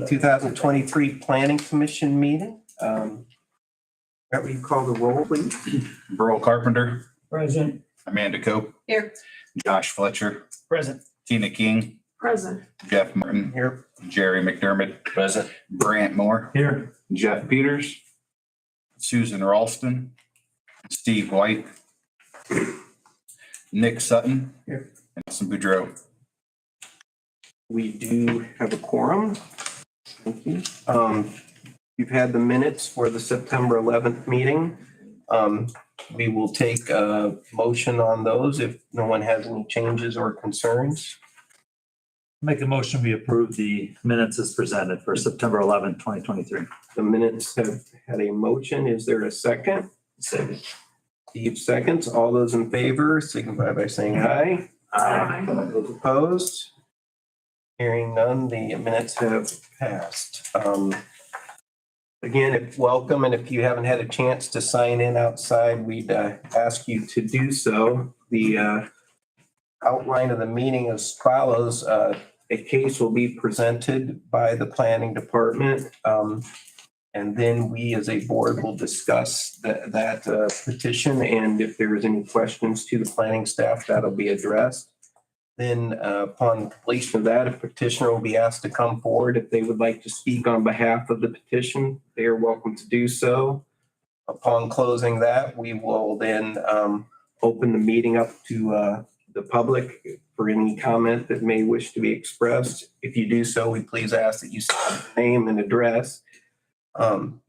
2023 Planning Commission meeting. That will you call the roll, please? Burl Carpenter. Present. Amanda Cope. Here. Josh Fletcher. Present. Tina King. Present. Jeff Martin. Here. Jerry McDermott. Present. Brant Moore. Here. Jeff Peters. Susan Ralston. Steve White. Nick Sutton. Here. And Nelson Boudreau. We do have a quorum. Thank you. You've had the minutes for the September 11th meeting. We will take a motion on those if no one has any changes or concerns. Make a motion, we approve the minutes as presented for September 11th, 2023. The minutes have had a motion. Is there a second? Second. Steve seconds. All those in favor signify by saying aye. Aye. Those opposed? Hearing none, the minutes have passed. Again, welcome, and if you haven't had a chance to sign in outside, we'd ask you to do so. The outline of the meeting as follows. A case will be presented by the planning department, and then we as a board will discuss that petition, and if there is any questions to the planning staff, that'll be addressed. Then upon completion of that, a petitioner will be asked to come forward. If they would like to speak on behalf of the petition, they are welcome to do so. Upon closing that, we will then open the meeting up to the public for any comment that may wish to be expressed. If you do so, we please ask that you state your name and address. Upon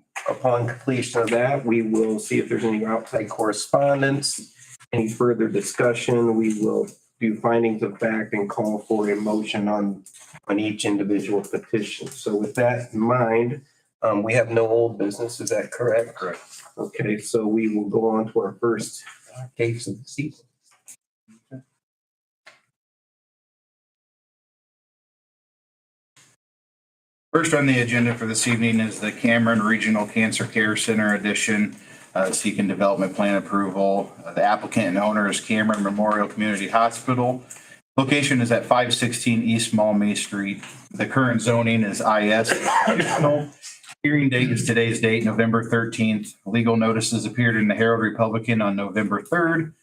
completion of that, we will see if there's any outside correspondence, any further discussion. We will do findings of fact and call for a motion on each individual petition. So with that in mind, we have no old business. Is that correct? Correct. Okay, so we will go on to our first case of the season. First on the agenda for this evening is the Cameron Regional Cancer Care Center addition, seeking development plan approval. The applicant and owner is Cameron Memorial Community Hospital. Location is at 516 East Maumee Street. The current zoning is IS. Hearing date is today's date, November 13th. Legal notices appeared in the Herald Republican on November 3rd.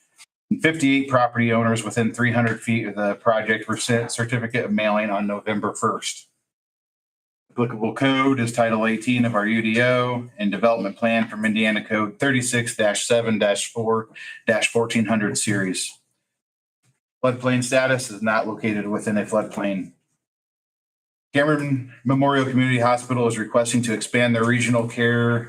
And 58 property owners within 300 feet of the project were sent certificate of mailing on November 1st. Applicable code is Title 18 of our UDO and Development Plan from Indiana Code 36-7-4-1400 series. Floodplain status is not located within a floodplain. Cameron Memorial Community Hospital is requesting to expand their regional cancer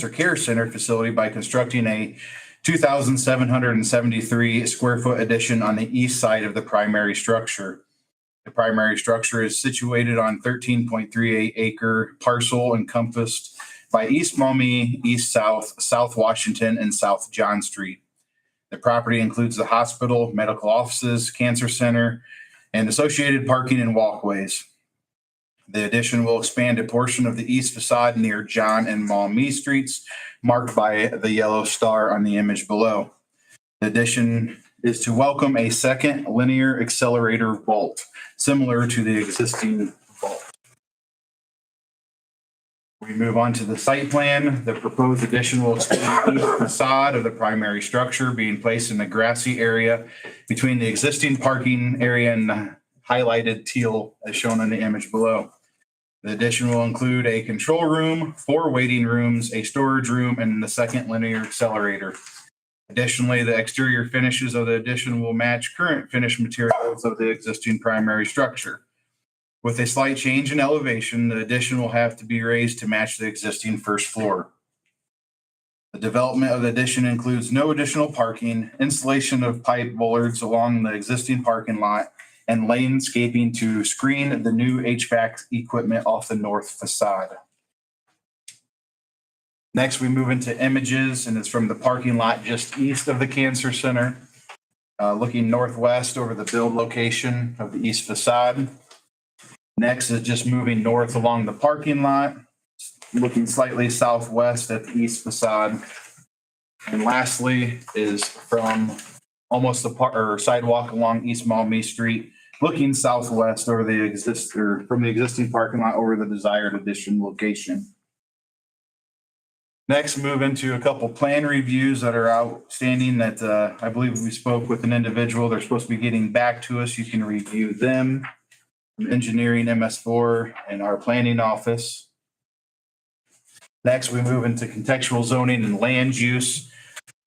care center facility by constructing a 2,773 square foot addition on the east side of the primary structure. The primary structure is situated on 13.38 acre parcel encompassed by East Maumee, East South, South Washington, and South John Street. The property includes the hospital, medical offices, cancer center, and associated parking and walkways. The addition will expand a portion of the east facade near John and Maumee Streets, marked by the yellow star on the image below. The addition is to welcome a second linear accelerator vault, similar to the existing vault. We move on to the site plan. The proposed addition will expand the east facade of the primary structure, being placed in the grassy area between the existing parking area and the highlighted teal as shown in the image below. The addition will include a control room, 4 waiting rooms, a storage room, and the second linear accelerator. Additionally, the exterior finishes of the addition will match current finish materials of the existing primary structure. With a slight change in elevation, the addition will have to be raised to match the existing first floor. The development of the addition includes no additional parking, installation of pipe bollards along the existing parking lot, and landscaping to screen the new HVAC equipment off the north facade. Next, we move into images, and it's from the parking lot just east of the cancer center, looking northwest over the build location of the east facade. Next is just moving north along the parking lot, looking slightly southwest at the east facade. And lastly is from almost the sidewalk along East Maumee Street looking southwest over from the existing parking lot over the desired addition location. Next, move into a couple plan reviews that are outstanding that I believe we spoke with an individual. They're supposed to be getting back to us. You can review them. Engineering MS4 and our planning office. Next, we move into contextual zoning and land use.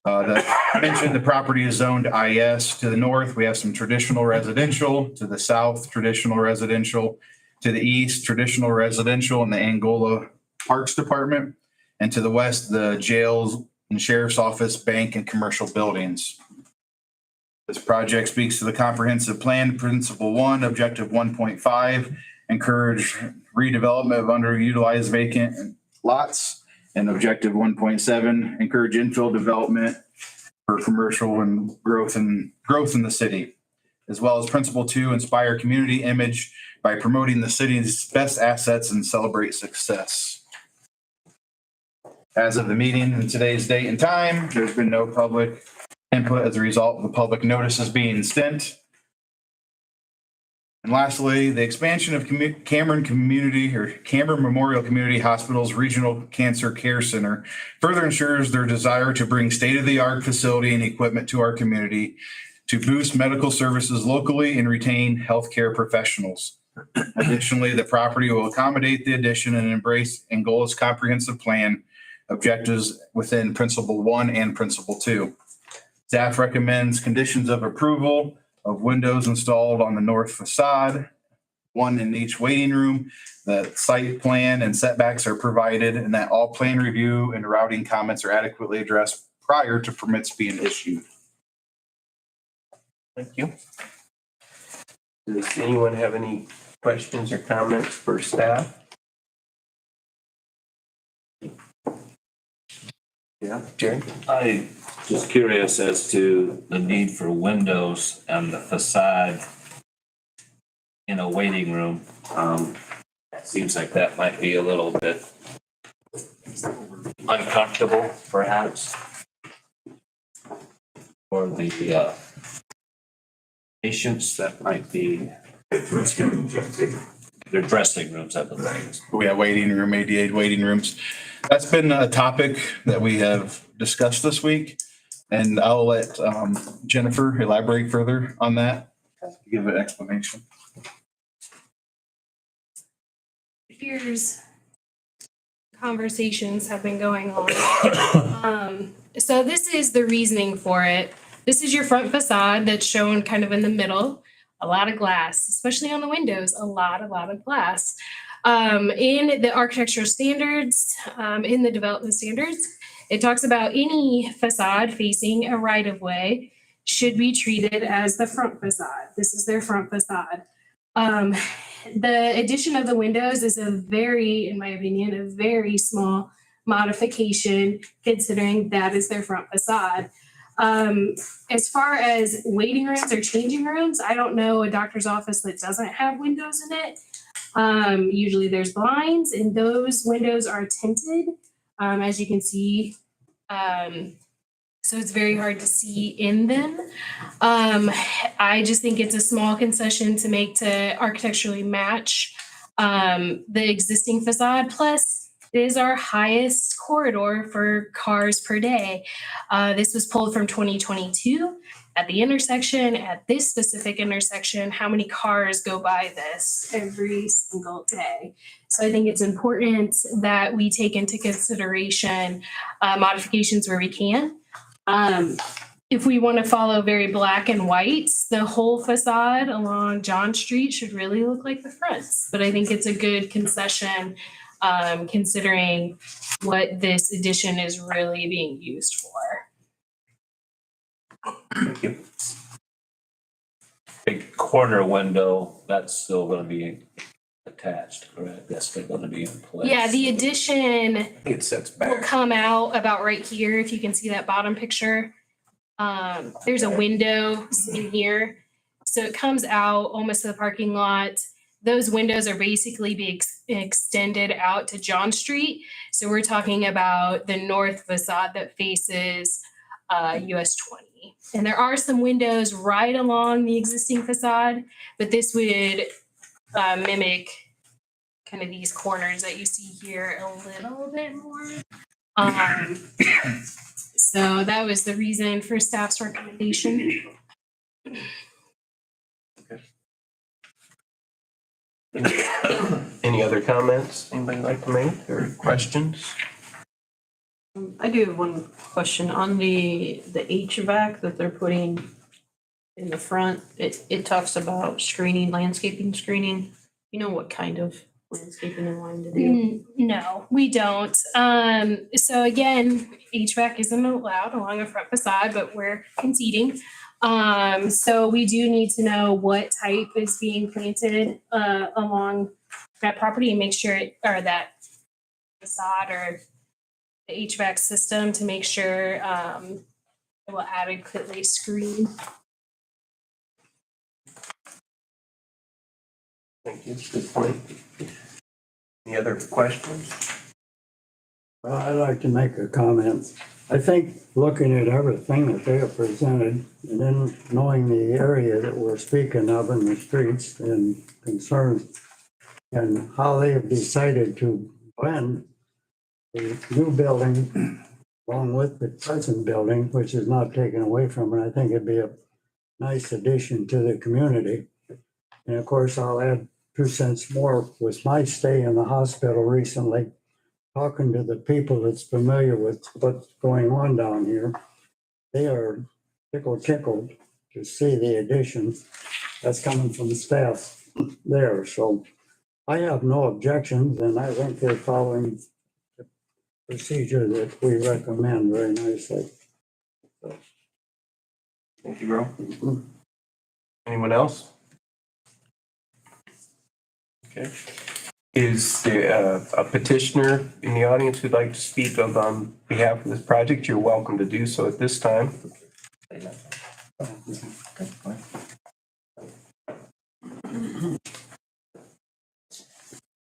I mentioned the property is zoned IS. To the north, we have some traditional residential. To the south, traditional residential. To the east, traditional residential in the Angola Parks Department. And to the west, the jails and sheriff's office, bank, and commercial buildings. This project speaks to the comprehensive plan, principle 1, objective 1.5, encourage redevelopment of underutilized vacant lots, and objective 1.7, encourage infill development for commercial and growth in the city, as well as principle 2, inspire community image by promoting the city's best assets and celebrate success. As of the meeting and today's date and time, there's been no public input as a result of the public notices being sent. And lastly, the expansion of Cameron Memorial Community Hospital's Regional Cancer Care Center further ensures their desire to bring state-of-the-art facility and equipment to our community to boost medical services locally and retain healthcare professionals. Additionally, the property will accommodate the addition and embrace Angola's comprehensive plan objectives within Principle 1 and Principle 2. Staff recommends conditions of approval of windows installed on the north facade, 1 in each waiting room, that site plan and setbacks are provided, and that all plan review and routing comments are adequately addressed prior to permits being issued. Thank you. Does anyone have any questions or comments for staff? Yeah, Jerry? I just curious as to the need for windows and the facade in a waiting room. Seems like that might be a little bit uncomfortable, perhaps, for the patients that might be their dressing rooms, I believe. We have waiting room, ADA waiting rooms. That's been a topic that we have discussed this week, and I'll let Jennifer elaborate further on that, give an explanation. Here's conversations have been going on. So this is the reasoning for it. This is your front facade that's shown kind of in the middle. A lot of glass, especially on the windows, a lot of glass. In the architectural standards, in the development standards, it talks about any facade facing a right-of-way should be treated as the front facade. This is their front facade. The addition of the windows is a very, in my opinion, a very small modification considering that is their front facade. As far as waiting rooms or changing rooms, I don't know a doctor's office that doesn't have windows in it. Usually there's blinds and those windows are tinted, as you can see. So it's very hard to see in them. I just think it's a small concession to make to architecturally match the existing facade. Plus, it is our highest corridor for cars per day. This was pulled from 2022 at the intersection, at this specific intersection. How many cars go by this every single day? So I think it's important that we take into consideration modifications where we can. If we want to follow very black and white, the whole facade along John Street should really look like the fronts. But I think it's a good concession considering what this addition is really being used for. Thank you. Big corner window, that's still gonna be attached, correct? That's still gonna be in place. Yeah, the addition I think it sets will back. come out about right here. If you can see that bottom picture, there's a window sitting here. So it comes out almost to the parking lot. Those windows are basically being extended out to John Street. So we're talking about the north facade that faces US 20. And there are some windows right along the existing facade, but this would mimic kind of these corners that you see here a little bit more. So that was the reason for staff's recommendation. Any other comments anybody like to make or questions? I do have one question on the HVAC that they're putting in the front. It talks about screening, landscaping screening. You know what kind of landscaping they're wanting to do? No, we don't. So again, HVAC isn't allowed along a front facade, but we're conceding. So we do need to know what type is being planted along that property and make sure or that facade or the HVAC system to make sure it will adequately screen. Thank you. Good point. Any other questions? Well, I'd like to make a comment. I think looking at everything that they have presented and then knowing the area that we're speaking of in the streets and concerns and how they have decided to blend the new building along with the present building, which is not taken away from it, I think it'd be a nice addition to the community. And of course, I'll add 2 cents more with my stay in the hospital recently. Talking to the people that's familiar with what's going on down here, they are tickled to see the addition that's coming from the staff there. So I have no objections, and I think they're following the procedure that we recommend very nicely. Thank you, bro. Anyone else? Okay. Is there a petitioner in the audience who'd like to speak on behalf of this project? You're welcome to do so at this time. Thank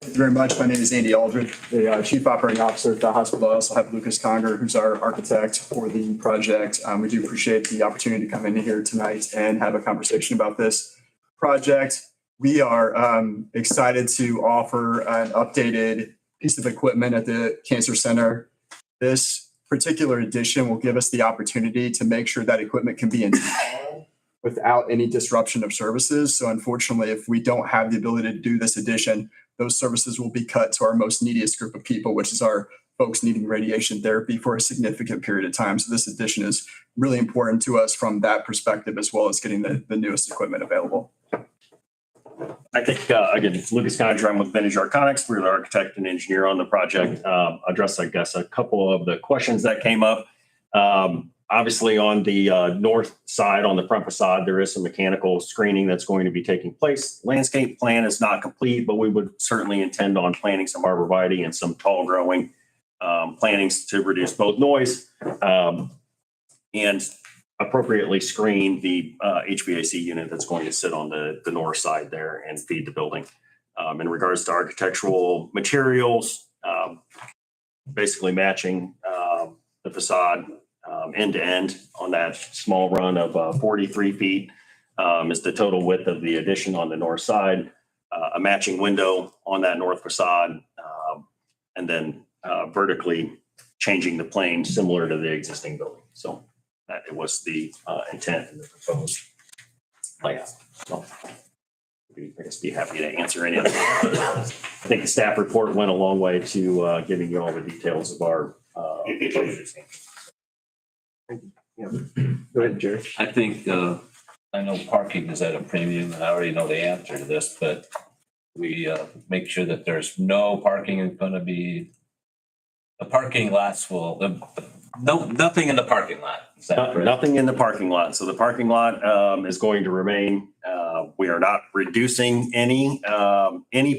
you very much. My name is Andy Aldred, the Chief Operating Officer at the hospital. I also have Lucas Conger, who's our architect for the project. We do appreciate the opportunity to come in here tonight and have a conversation about this project. We are excited to offer an updated piece of equipment at the Cancer Center. This particular addition will give us the opportunity to make sure that equipment can be installed without any disruption of services. So unfortunately, if we don't have the ability to do this addition, those services will be cut to our most neediest group of people, which is our folks needing radiation therapy for a significant period of time. So this addition is really important to us from that perspective, as well as getting the newest equipment available. I think, again, Lucas Conger, I'm with Vintage Arconics. We're the architect and engineer on the project. Address, I guess, a couple of the questions that came up. Obviously, on the north side, on the front facade, there is some mechanical screening that's going to be taking place. Landscape plan is not complete, but we would certainly intend on planting some arborvitae and some tall growing plantings to reduce both noise and appropriately screen the HVAC unit that's going to sit on the north side there and feed the building. In regards to architectural materials, basically matching the facade end to end on that small run of 43 feet is the total width of the addition on the north side, a matching window on that north facade, and then vertically changing the plane similar to the existing building. So that it was the intent in the proposed layout. So I guess be happy to answer any of them. I think the staff report went a long way to giving you all the details of our Go ahead, Jerry. I think, I know parking is at a premium and I already know the answer to this, but we make sure that there's no parking is going to be, the parking lots will, nothing in the parking lot. Is that correct? Nothing in the parking lot. So the parking lot is going to remain. We are not reducing any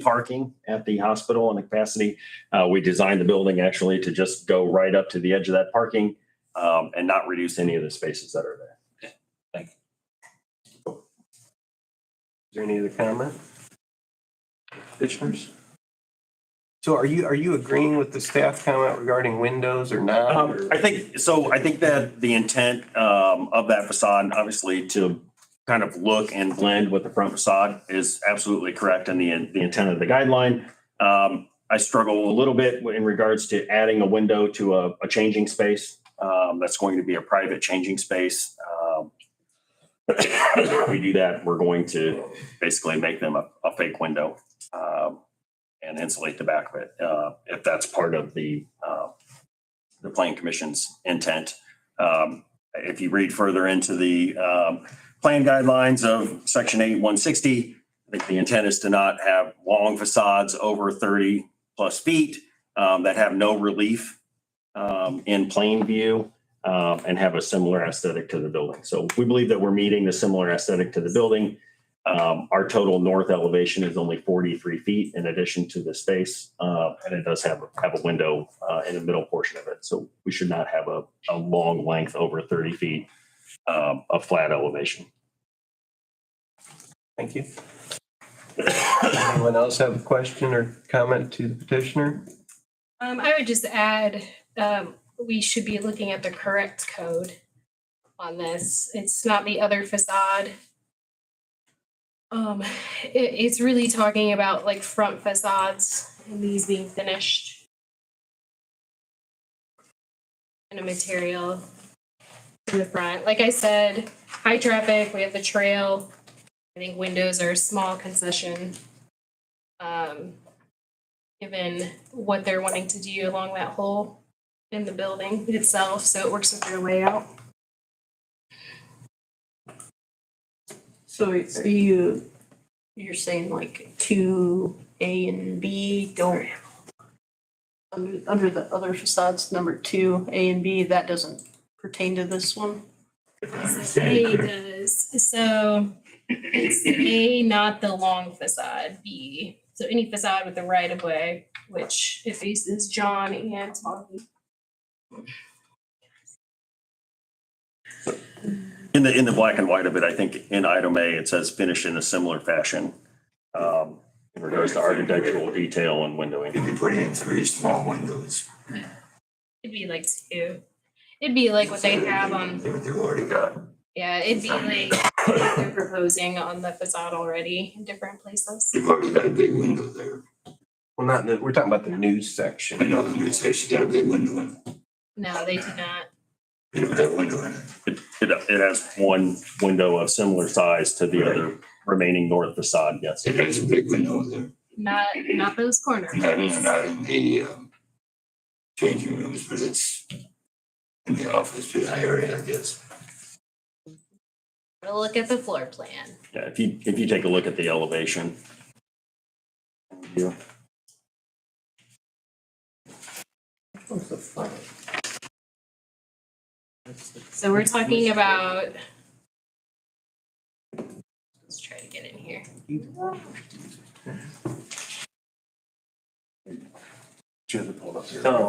parking at the hospital and the capacity. We designed the building actually to just go right up to the edge of that parking and not reduce any of the spaces that are there. Okay. Thank you. Is there any other comment? Petitioners? So are you agreeing with the staff comment regarding windows or not? or- I think that the intent of that facade, obviously to kind of look and blend with the front facade is absolutely correct in the intent of the guideline. I struggle a little bit in regards to adding a window to a changing space. That's going to be a private changing space. If we do that, we're going to basically make them a fake window and insulate the back of it, if that's part of the Plan Commission's intent. If you read further into the plan guidelines of Section 8-160, I think the intent is to not have long facades over 30 plus feet that have no relief in plain view and have a similar aesthetic to the building. So we believe that we're meeting the similar aesthetic to the building. Our total north elevation is only 43 feet in addition to the space, and it does have a window in the middle portion of it. So we should not have a long length over 30 feet of flat elevation. Thank you. Anyone else have a question or comment to the petitioner? I would just add, we should be looking at the correct code on this. It's not the other facade. It's really talking about like front facades and these being finished in a material in the front. Like I said, high traffic, we have the trail. I think windows are a small concession. Given what they're wanting to do along that hole in the building itself, so it works with their layout. So you're saying like 2A and B don't, under the other facades, number 2A and B, that doesn't pertain to this one? A does, so it's A, not the long facade, B. So any facade with the right of way, which it faces John and Tommy. In the black and white of it, I think in item A, it says finish in a similar fashion in regards to architectural detail and windowing. If you put in 3 small windows, It'd be like 2. It'd be like what they have on, they've already got. yeah, it'd be like what they're proposing on the facade already in different places. You've already got a big window there. Well, not, we're talking about the news I section. know the new station got a big window in it. No, they do not. You know that window in it. It has one window of similar size to the other remaining north facade, yes. It has a big window there. Not those corners. Not in the changing rooms, but it's in the office area, I guess. We'll look at the floor plan. Yeah, if you take a look at the elevation. Yeah. So we're talking about. Let's try to get in here. Oh,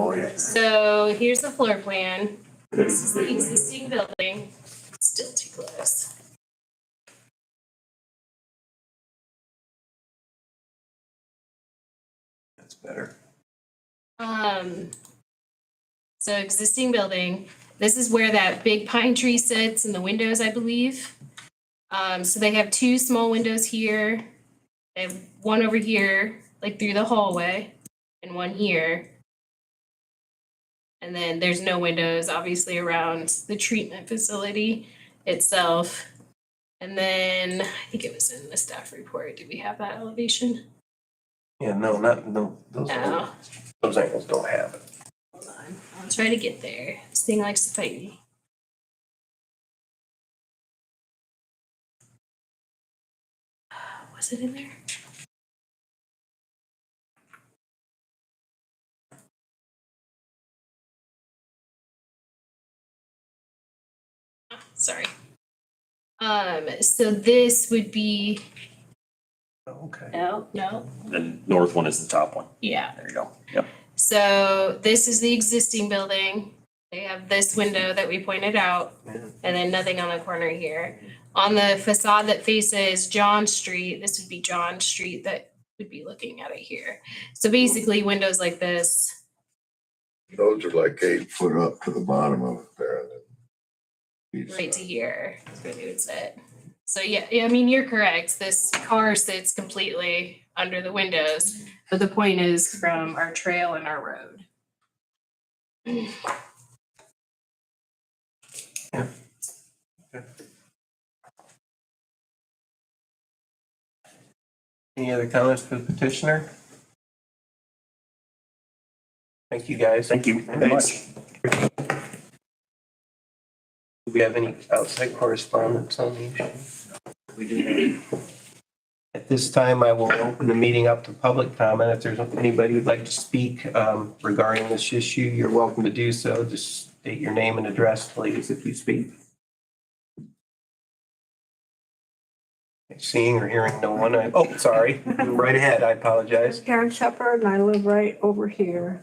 okay. So here's the floor plan. This is the existing building. Still too close. That's better. So existing building, this is where that big pine tree sits in the windows, I believe. So they have 2 small windows here. They have one over here, like through the hallway, and one here. And then there's no windows, obviously, around the treatment facility itself. And then I think it was in the staff report. Did we have that elevation? Yeah, no, those No. those angles don't have it. Hold on. I'll try to get there. This thing likes to fight me. Was it in there? Sorry. So this would be, Okay. no, The north one is the top one. yeah. There you go. Yep. So this is the existing building. They have this window that we pointed out, and then nothing on the corner here. On the facade that faces John Street, this would be John Street that would be looking at it here. So basically, windows like this, Those are like 8 foot up to the bottom of it there. right to here, is where they would sit. So yeah, I mean, you're correct. This car sits completely under the windows, but the point is from our trail and our road. Any other comments for the petitioner? Thank you, guys. Thank you very much. Do we have any outside correspondence on the issue? We do. At this time, I will open the meeting up to public comment. If there's anybody who'd like to speak regarding this issue, you're welcome to do so. Just state your name and address, please, if you speak. Seeing or hearing no one, oh, sorry, right ahead, I apologize. Karen Shepherd, and I live right over here,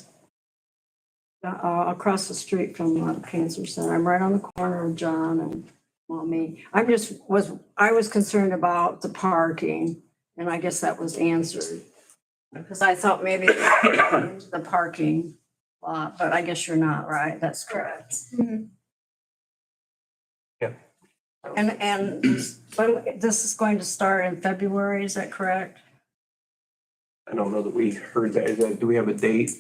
across the street from the cancer center. I'm right on the corner of John and Mommy. I was concerned about the parking, and I guess that was answered. Because I thought maybe the parking lot, but I guess you're not, right? That's correct. Yeah. And this is going to start in February, is that correct? I don't know that we heard that. Do we have a date?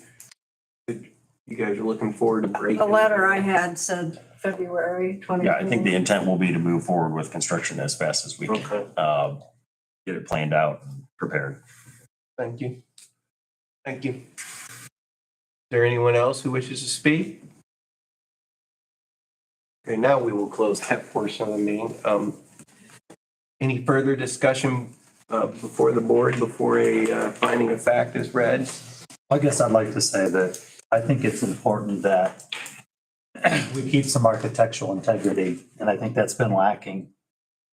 You guys are looking forward to breaking? The letter I had said February 20. Yeah, I think the intent will be to move forward with construction as fast as we can. Okay. Get it planned out and prepared. Thank you. Thank you. Is there anyone else who wishes to speak? Okay, now we will close that portion of the meeting. Any further discussion before the board, before a finding of fact is read? I guess I'd like to say that I think it's important that we keep some architectural integrity, and I think that's been lacking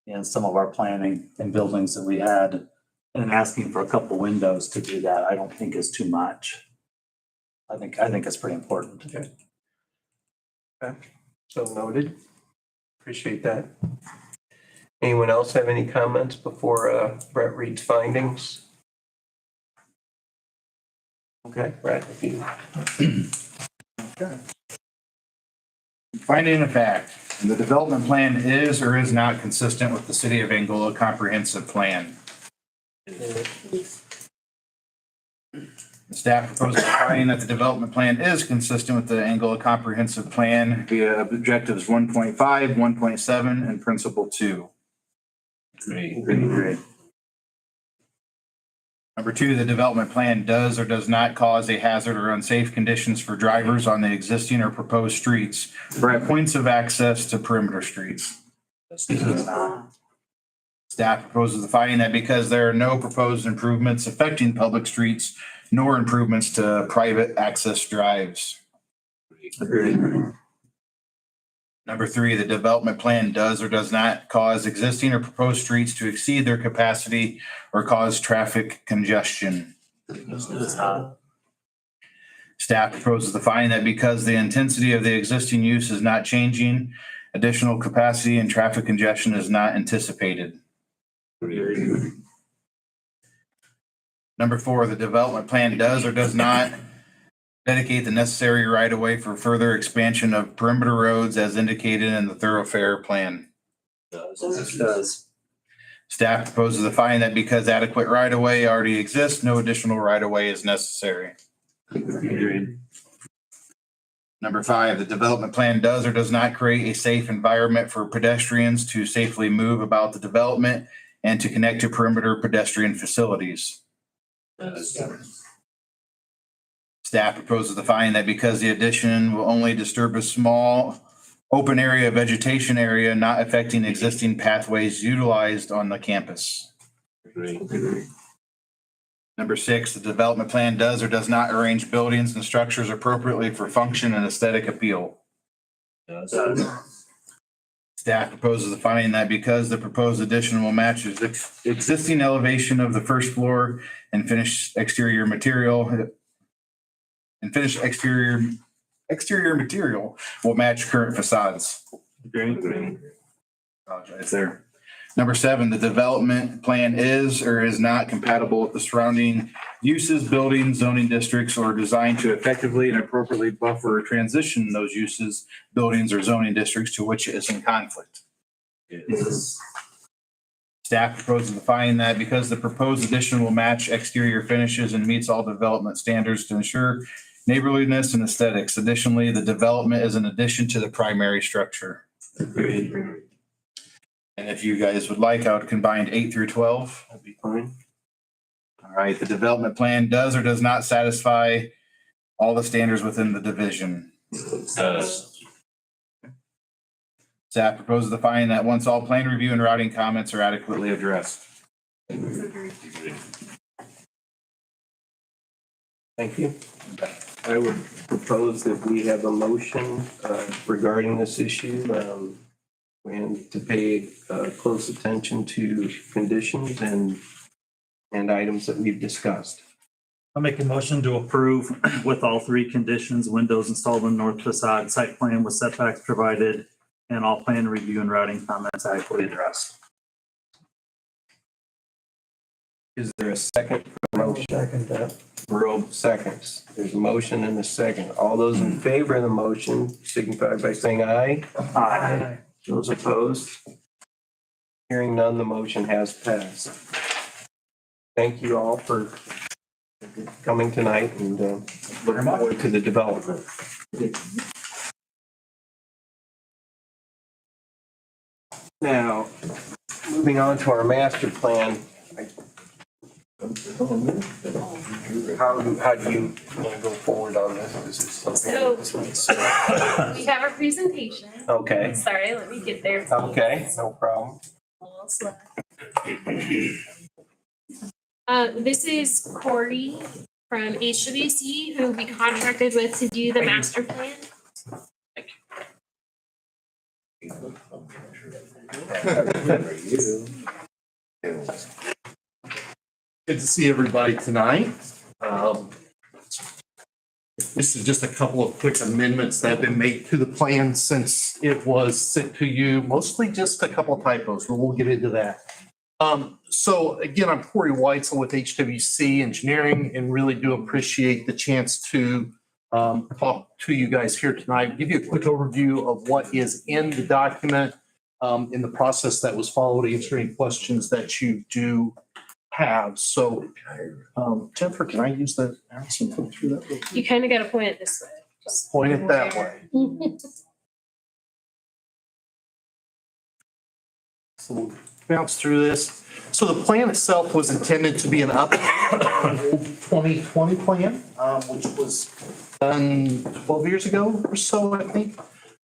in some of our planning and buildings that we had. And asking for a couple windows to do that, I don't think is too much. I think it's pretty important. Okay. So noted. Appreciate that. Anyone else have any comments before Brett reads findings? Okay, Brett, if you. Finding of fact, the development plan is or is not consistent with the City of Angola Comprehensive Plan. Staff proposes finding that the development plan is consistent with the Angola Comprehensive Plan via objectives 1.5, 1.7, and principle 2. Agree. Number 2, the development plan does or does not cause a hazard or unsafe conditions for drivers on the existing or proposed streets or at points of access to perimeter streets. Staff proposes the finding that because there are no proposed improvements affecting public streets nor improvements to private access drives. Number 3, the development plan does or does not cause existing or proposed streets to exceed their capacity or cause traffic congestion. Staff proposes the finding that because the intensity of the existing use is not changing, additional capacity and traffic congestion is not anticipated. Number 4, the development plan does or does not dedicate the necessary right-of-way for further expansion of perimeter roads as indicated in the thoroughfare plan. Does. Staff proposes the finding that because adequate right-of-way already exists, no additional right-of-way is necessary. Number 5, the development plan does or does not create a safe environment for pedestrians to safely move about the development and to connect to perimeter pedestrian facilities. Staff proposes the finding that because the addition will only disturb a small open area vegetation area, not affecting existing pathways utilized on the campus. Number 6, the development plan does or does not arrange buildings and structures appropriately for function and aesthetic appeal. Staff proposes the finding that because the proposed addition will match the existing elevation of the first floor and finished exterior material will match current facades. Apologize there. Number 7, the development plan is or is not compatible with the surrounding uses, buildings, zoning districts, or designed to effectively and appropriately buffer or transition those uses, buildings, or zoning districts to which it is in conflict. Staff proposes to find that because the proposed addition will match exterior finishes and meets all development standards to ensure neighborliness and aesthetics. Additionally, the development is an addition to the primary structure. Agreed. And if you guys would like, I would combine 8 through 12. That'd be fine. All right, the development plan does or does not satisfy all the standards within the division. Staff proposes to find that once all plan review and routing comments are adequately addressed. Thank you. I would propose that we have a motion regarding this issue and to pay close attention to conditions and items that we've discussed. I'll make a motion to approve with all 3 conditions, windows installed in north facade, site plan with setbacks provided, and all plan review and routing comments adequately addressed. Is there a second for the motion? Second that. Burrow seconds. There's a motion and a second. All those in favor of the motion signify by saying aye. Aye. Those opposed? Hearing none, the motion has passed. Thank you all for coming tonight and looking forward to the development. Now, moving on to our master plan. How do you want to go forward on this? This is something. We have a presentation. Okay, Sorry, let me get there. okay, no problem. A little slow. This is Corey from HWC, who we contracted with to do the master plan. Good to see everybody tonight. This is just a couple of quick amendments that have been made to the plan since it was sent to you, mostly just a couple of typos, but we'll get into that. So again, I'm Corey Weitzel with HWC Engineering and really do appreciate the chance to talk to you guys here tonight. Give you a quick overview of what is in the document, in the process that was followed, answer any questions that you do have. So Jennifer, can I use the arrows and flip through that real quick? You kind of got to point it this way. Just Point it that way. So we'll bounce through this. So the plan itself was intended to be an update on the old 2020 plan, which was done 12 years ago or so, I think.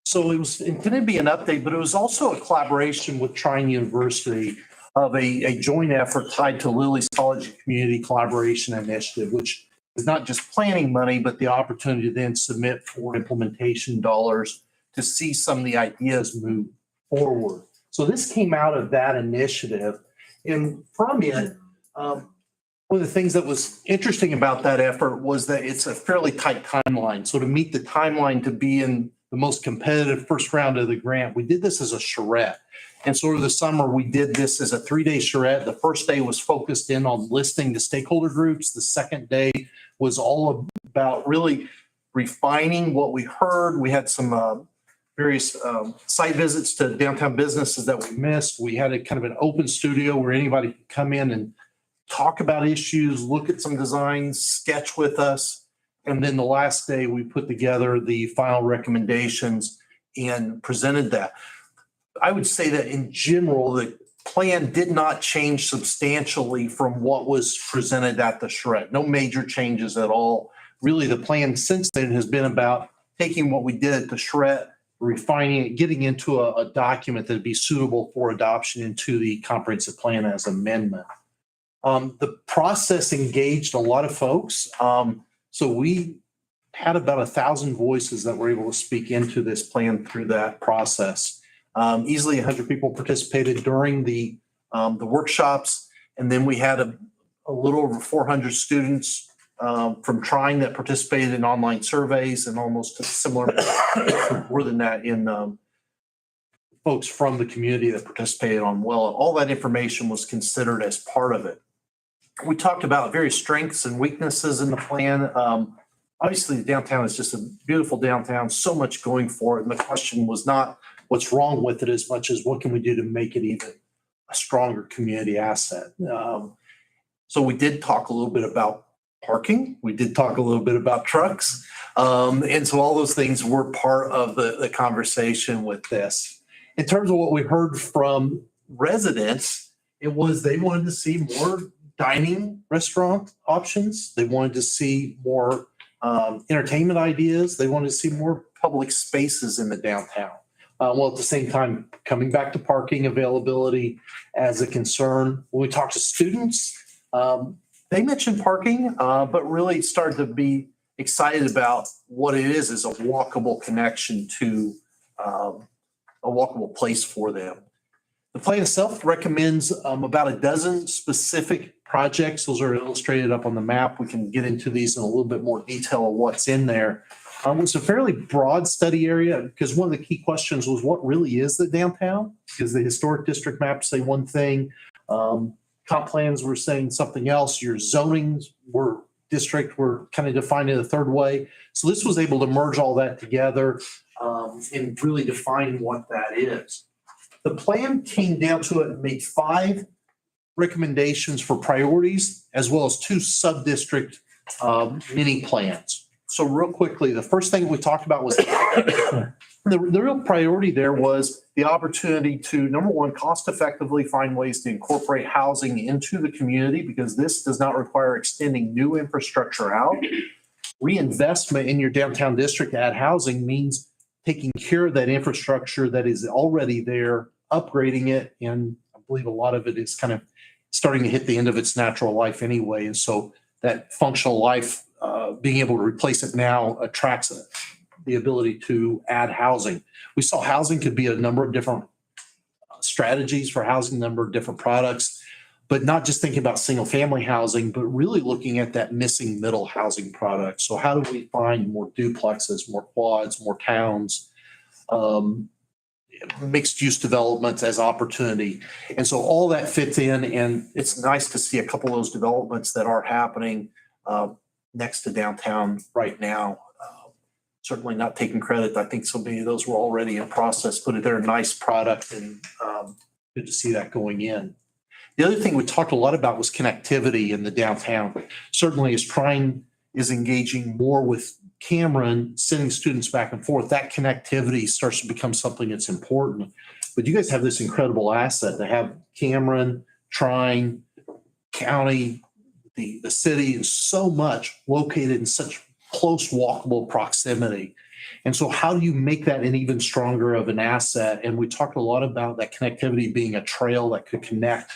So it was intended to be an update, but it was also a collaboration with Trine University of a joint effort tied to Lily's College and Community Collaboration Initiative, which is not just planning money, but the opportunity to then submit for implementation dollars to see some of the ideas move forward. So this came out of that initiative. And from it, one of the things that was interesting about that effort was that it's a fairly tight timeline. So to meet the timeline to be in the most competitive first round of the grant, we did this as a charrette. And so over the summer, we did this as a 3-day charrette. The first day was focused in on listing the stakeholder groups. The second day was all about really refining what we heard. We had some various site visits to downtown businesses that we missed. We had a kind of an open studio where anybody could come in and talk about issues, look at some designs, sketch with us. And then the last day, we put together the final recommendations and presented that. I would say that in general, the plan did not change substantially from what was presented at the charrette. No major changes at all. Really, the plan since then has been about taking what we did at the charrette, refining it, getting into a document that would be suitable for adoption into the comprehensive plan as amendment. The process engaged a lot of folks. So we had about 1,000 voices that were able to speak into this plan through that process. Easily 100 people participated during the workshops. And then we had a little over 400 students from Trine that participated in online surveys and almost a similar more than that in folks from the community that participated on well. All that information was considered as part of it. We talked about various strengths and weaknesses in the plan. Obviously, the downtown is just a beautiful downtown, so much going for it. And the question was not what's wrong with it as much as what can we do to make it even a stronger community asset. So we did talk a little bit about parking. We did talk a little bit about trucks. And so all those things were part of the conversation with this. In terms of what we heard from residents, it was they wanted to see more dining restaurant options. They wanted to see more entertainment ideas. They wanted to see more public spaces in the downtown. While at the same time, coming back to parking availability as a concern. When we talked to students, they mentioned parking, but really started to be excited about what it is a walkable connection to a walkable place for them. The plan itself recommends about a dozen specific projects. Those are illustrated up on the map. We can get into these in a little bit more detail of what's in there. It's a fairly broad study area because one of the key questions was what really is the downtown? Because the historic district maps say one thing, comp plans were saying something else, your zonings were kind of defined in a third way. So this was able to merge all that together and really define what that is. The plan came down to it and made 5 recommendations for priorities as well as 2 sub-district mini plans. So real quickly, the first thing we talked about was the real priority there was the opportunity to, number one, cost effectively find ways to incorporate housing into the community because this does not require extending new infrastructure out. Reinvestment in your downtown district to add housing means taking care of that infrastructure that is already there, upgrading it, and I believe a lot of it is kind of starting to hit the end of its natural life anyway. And so that functional life, being able to replace it now attracts the ability to add housing. We saw housing could be a number of different strategies for housing, a number of different products, but not just thinking about single family housing, but really looking at that missing middle housing product. So how do we find more duplexes, more quads, more towns, mixed use developments as opportunity? And so all that fits in, and it's nice to see a couple of those developments that are happening next to downtown right now. Certainly not taking credit. I think so many of those were already in process, but they're a nice product and good to see that going in. The other thing we talked a lot about was connectivity in the downtown. Certainly as Trine is engaging more with Cameron, sending students back and forth, that connectivity starts to become something that's important. But you guys have this incredible asset to have Cameron, Trine, county, the city, and so much located in such close walkable proximity. And so how do you make that an even stronger of an asset? And we talked a lot about that connectivity being a trail that could connect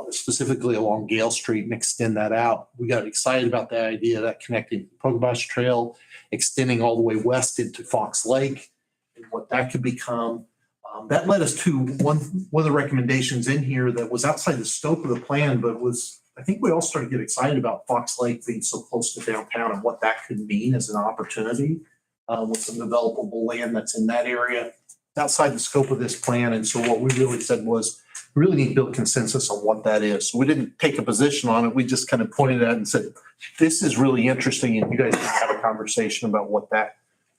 specifically along Gale Street and extend that out. We got excited about the idea of that connecting Pogobash Trail, extending all the way west into Fox Lake and what that could become. That led us to one of the recommendations in here that was outside the scope of the plan, but I think we all started to get excited about Fox Lake being so close to downtown and what that could mean as an opportunity with some developable land that's in that area outside the scope of this plan. And so what we really said was, we really need to build consensus on what that is. So we didn't take a position on it. We just kind of pointed at it and said, this is really interesting. And you guys can have a conversation about what that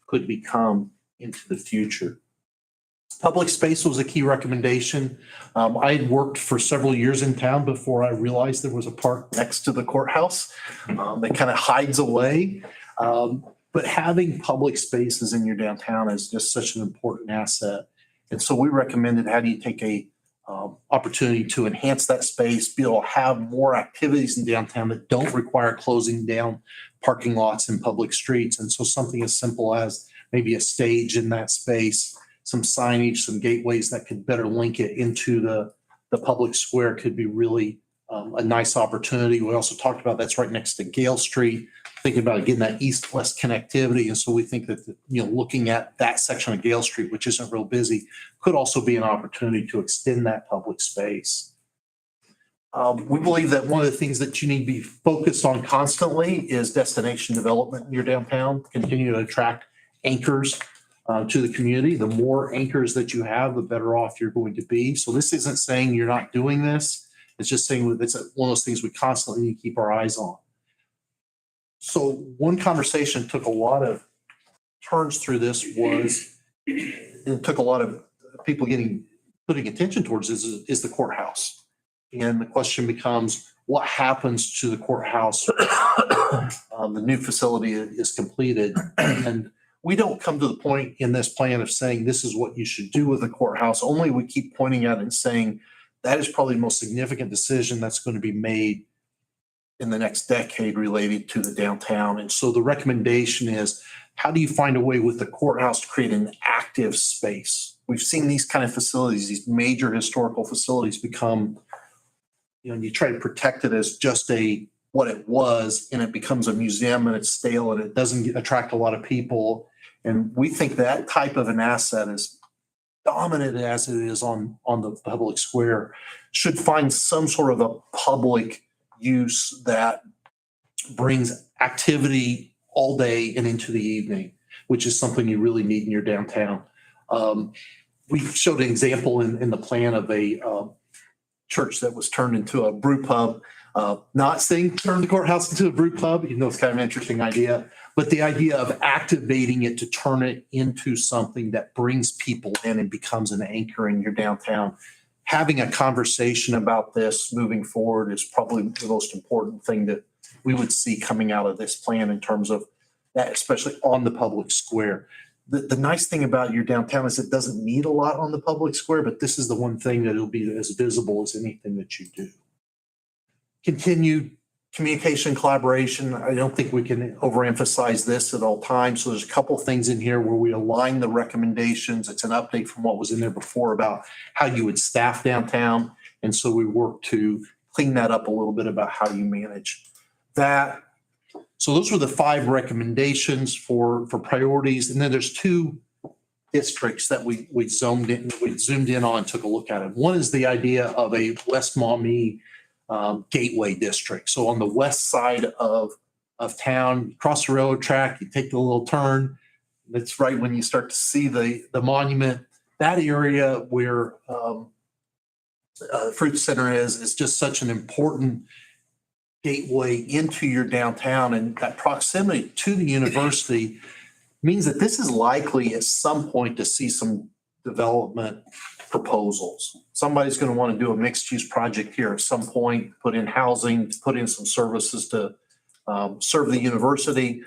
could become into the future. Public space was a key recommendation. I had worked for several years in town before I realized there was a park next to the courthouse that kind of hides away. But having public spaces in your downtown is just such an important asset. And so we recommended how do you take a opportunity to enhance that space, be able to have more activities in downtown that don't require closing down parking lots and public streets. And so something as simple as maybe a stage in that space, some signage, some gateways that could better link it into the public square could be really a nice opportunity. We also talked about that's right next to Gale Street, thinking about getting that east-west connectivity. And so we think that, looking at that section of Gale Street, which isn't real busy, could also be an opportunity to extend that public space. We believe that one of the things that you need to be focused on constantly is destination development in your downtown, continue to attract anchors to the community. The more anchors that you have, the better off you're going to be. So this isn't saying you're not doing this. It's just saying it's one of those things we constantly need to keep our eyes on. So one conversation took a lot of turns through this was, it took a lot of people putting attention towards is the courthouse. And the question becomes, what happens to the courthouse? The new facility is completed. And we don't come to the point in this plan of saying this is what you should do with the courthouse. Only we keep pointing at it and saying that is probably the most significant decision that's going to be made in the next decade related to the downtown. And so the recommendation is, how do you find a way with the courthouse to create an active space? We've seen these kind of facilities, these major historical facilities become, you try to protect it as just what it was, and it becomes a museum and it's stale and it doesn't attract a lot of people. And we think that type of an asset, is dominant as it is on the public square, should find some sort of a public use that brings activity all day and into the evening, which is something you really need in your downtown. We showed an example in the plan of a church that was turned into a brew pub. Not saying turn the courthouse into a brew pub, it's kind of an interesting idea, but the idea of activating it to turn it into something that brings people in and becomes an anchor in your downtown. Having a conversation about this moving forward is probably the most important thing that we would see coming out of this plan in terms of that, especially on the public square. The nice thing about your downtown is it doesn't need a lot on the public square, but this is the one thing that will be as visible as anything that you do. Continued communication and collaboration. I don't think we can overemphasize this at all times. So there's a couple things in here where we align the recommendations. It's an update from what was in there before about how you would staff downtown. And so we work to clean that up a little bit about how you manage that. So those were the 5 recommendations for priorities. And then there's 2 districts that we zoomed in on and took a look at it. One is the idea of a West Maumee gateway district. So on the west side of town, you cross the railroad track, you take the little turn. That's right when you start to see the monument. That area where Fruit Center is just such an important gateway into your downtown, and that proximity to the university means that this is likely at some point to see some development proposals. Somebody's going to want to do a mixed-use project here at some point, put in housing, put in some services to serve the university.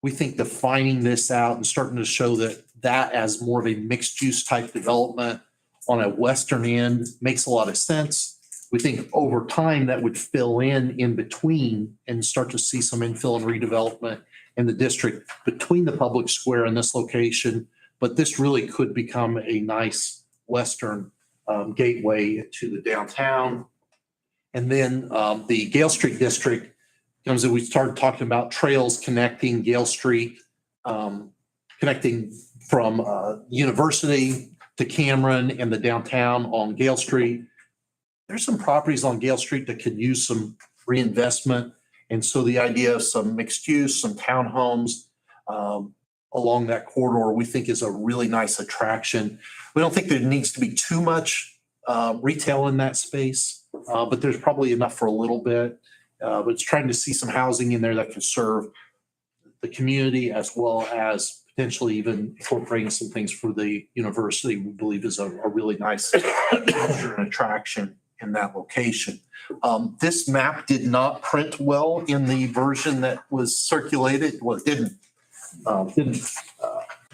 We think defining this out and starting to show that as more of a mixed-use type development on a western end makes a lot of sense. We think over time that would fill in between and start to see some infill and redevelopment in the district between the public square and this location. But this really could become a nice western gateway to the downtown. And then the Gale Street district comes in. We started talking about trails connecting Gale Street, connecting from University to Cameron and the downtown on Gale Street. There's some properties on Gale Street that could use some reinvestment. And so the idea of some mixed use, some townhomes along that corridor, we think is a really nice attraction. We don't think there needs to be too much retail in that space, but there's probably enough for a little bit. But it's trying to see some housing in there that can serve the community as well as potentially even incorporating some things for the university, we believe is a really nice attraction in that location. This map did not print well in the version that was circulated. Well, it didn't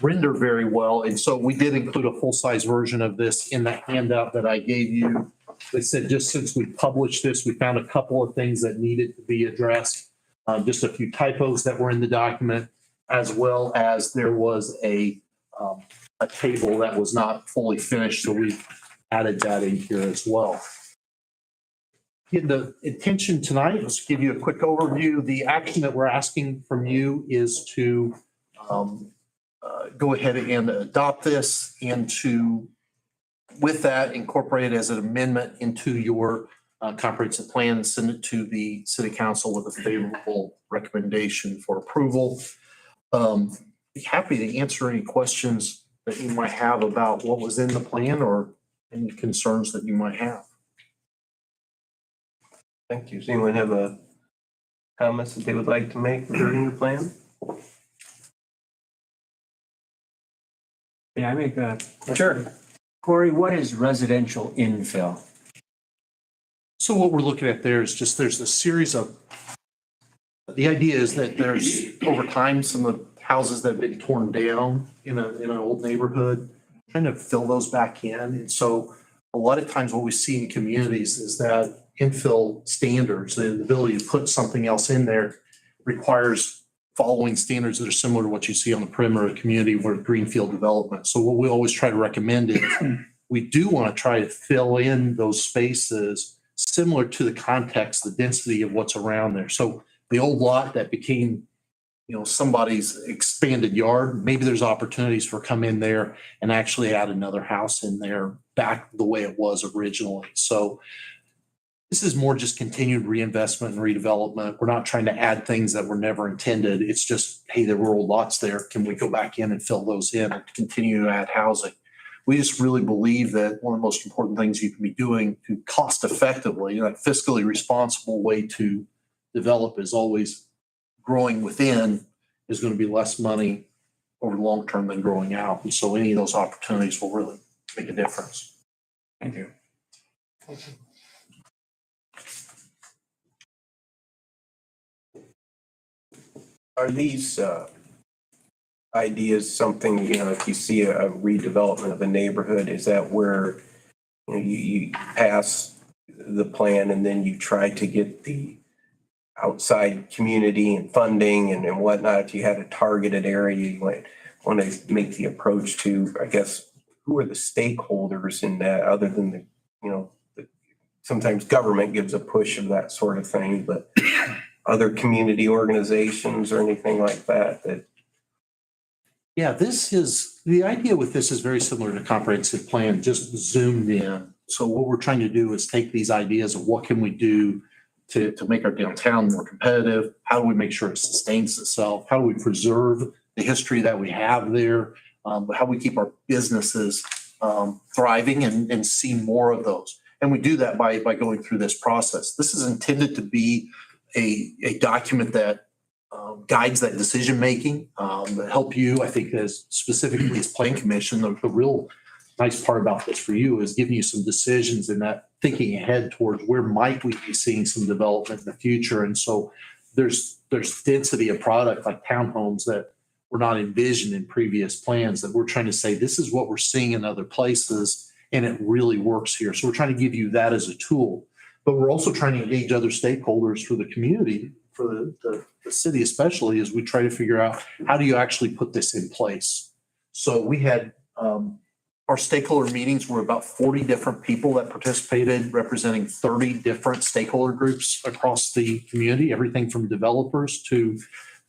render very well. And so we did include a full-size version of this in the handout that I gave you. They said just since we published this, we found a couple of things that needed to be addressed. Just a few typos that were in the document, as well as there was a table that was not fully finished. So we added that in here as well. The intention tonight, let's give you a quick overview. The action that we're asking from you is to go ahead and adopt this and to, with that, incorporate it as an amendment into your comprehensive plan and send it to the city council with a favorable recommendation for approval. be happy to answer any questions that you might have about what was in the plan or any concerns that you might have. Thank you. Does anyone have a comments that they would like to make regarding the plan? May I make a, Sure. Corey, what is residential infill? So what we're looking at there is just, there's a series of, the idea is that there's, over time, some of the houses that have been torn down in an old neighborhood, trying to fill those back in. And so a lot of times what we see in communities is that infill standards, the ability to put something else in there requires following standards that are similar to what you see on the perimeter of the community where greenfield development. So what we always try to recommend is we do want to try to fill in those spaces similar to the context, the density of what's around there. So the old lot that became, somebody's expanded yard, maybe there's opportunities for come in there and actually add another house in there back the way it was originally. So this is more just continued reinvestment and redevelopment. We're not trying to add things that were never intended. It's just, hey, there were old lots there. Can we go back in and fill those in and continue to add housing? We just really believe that one of the most important things you can be doing to cost effectively, a fiscally responsible way to develop is always growing within is going to be less money over the long term than growing out. And so any of those opportunities will really make a difference. Thank you. Are these ideas something, if you see a redevelopment of a neighborhood, is that where you pass the plan and then you try to get the outside community and funding and whatnot? If you had a targeted area, you might want to make the approach to, I guess, who are the stakeholders in that other than sometimes government gives a push of that sort of thing, but other community organizations or anything like that? Yeah, the idea with this is very similar to comprehensive plan, just zoomed in. So what we're trying to do is take these ideas of what can we do to make our downtown more competitive? How do we make sure it sustains itself? How do we preserve the history that we have there? How do we keep our businesses thriving and see more of those? And we do that by going through this process. This is intended to be a document that guides that decision-making, that help you, I think, as specifically as Plan Commission. The real nice part about this for you is giving you some decisions and that thinking ahead towards where might we be seeing some development in the future. And so there's density of product like townhomes that were not envisioned in previous plans that we're trying to say, this is what we're seeing in other places and it really works here. So we're trying to give you that as a tool. But we're also trying to engage other stakeholders for the community, for the city especially, as we try to figure out how do you actually put this in place. So we had our stakeholder meetings were about 40 different people that participated, representing 30 different stakeholder groups across the community, everything from developers to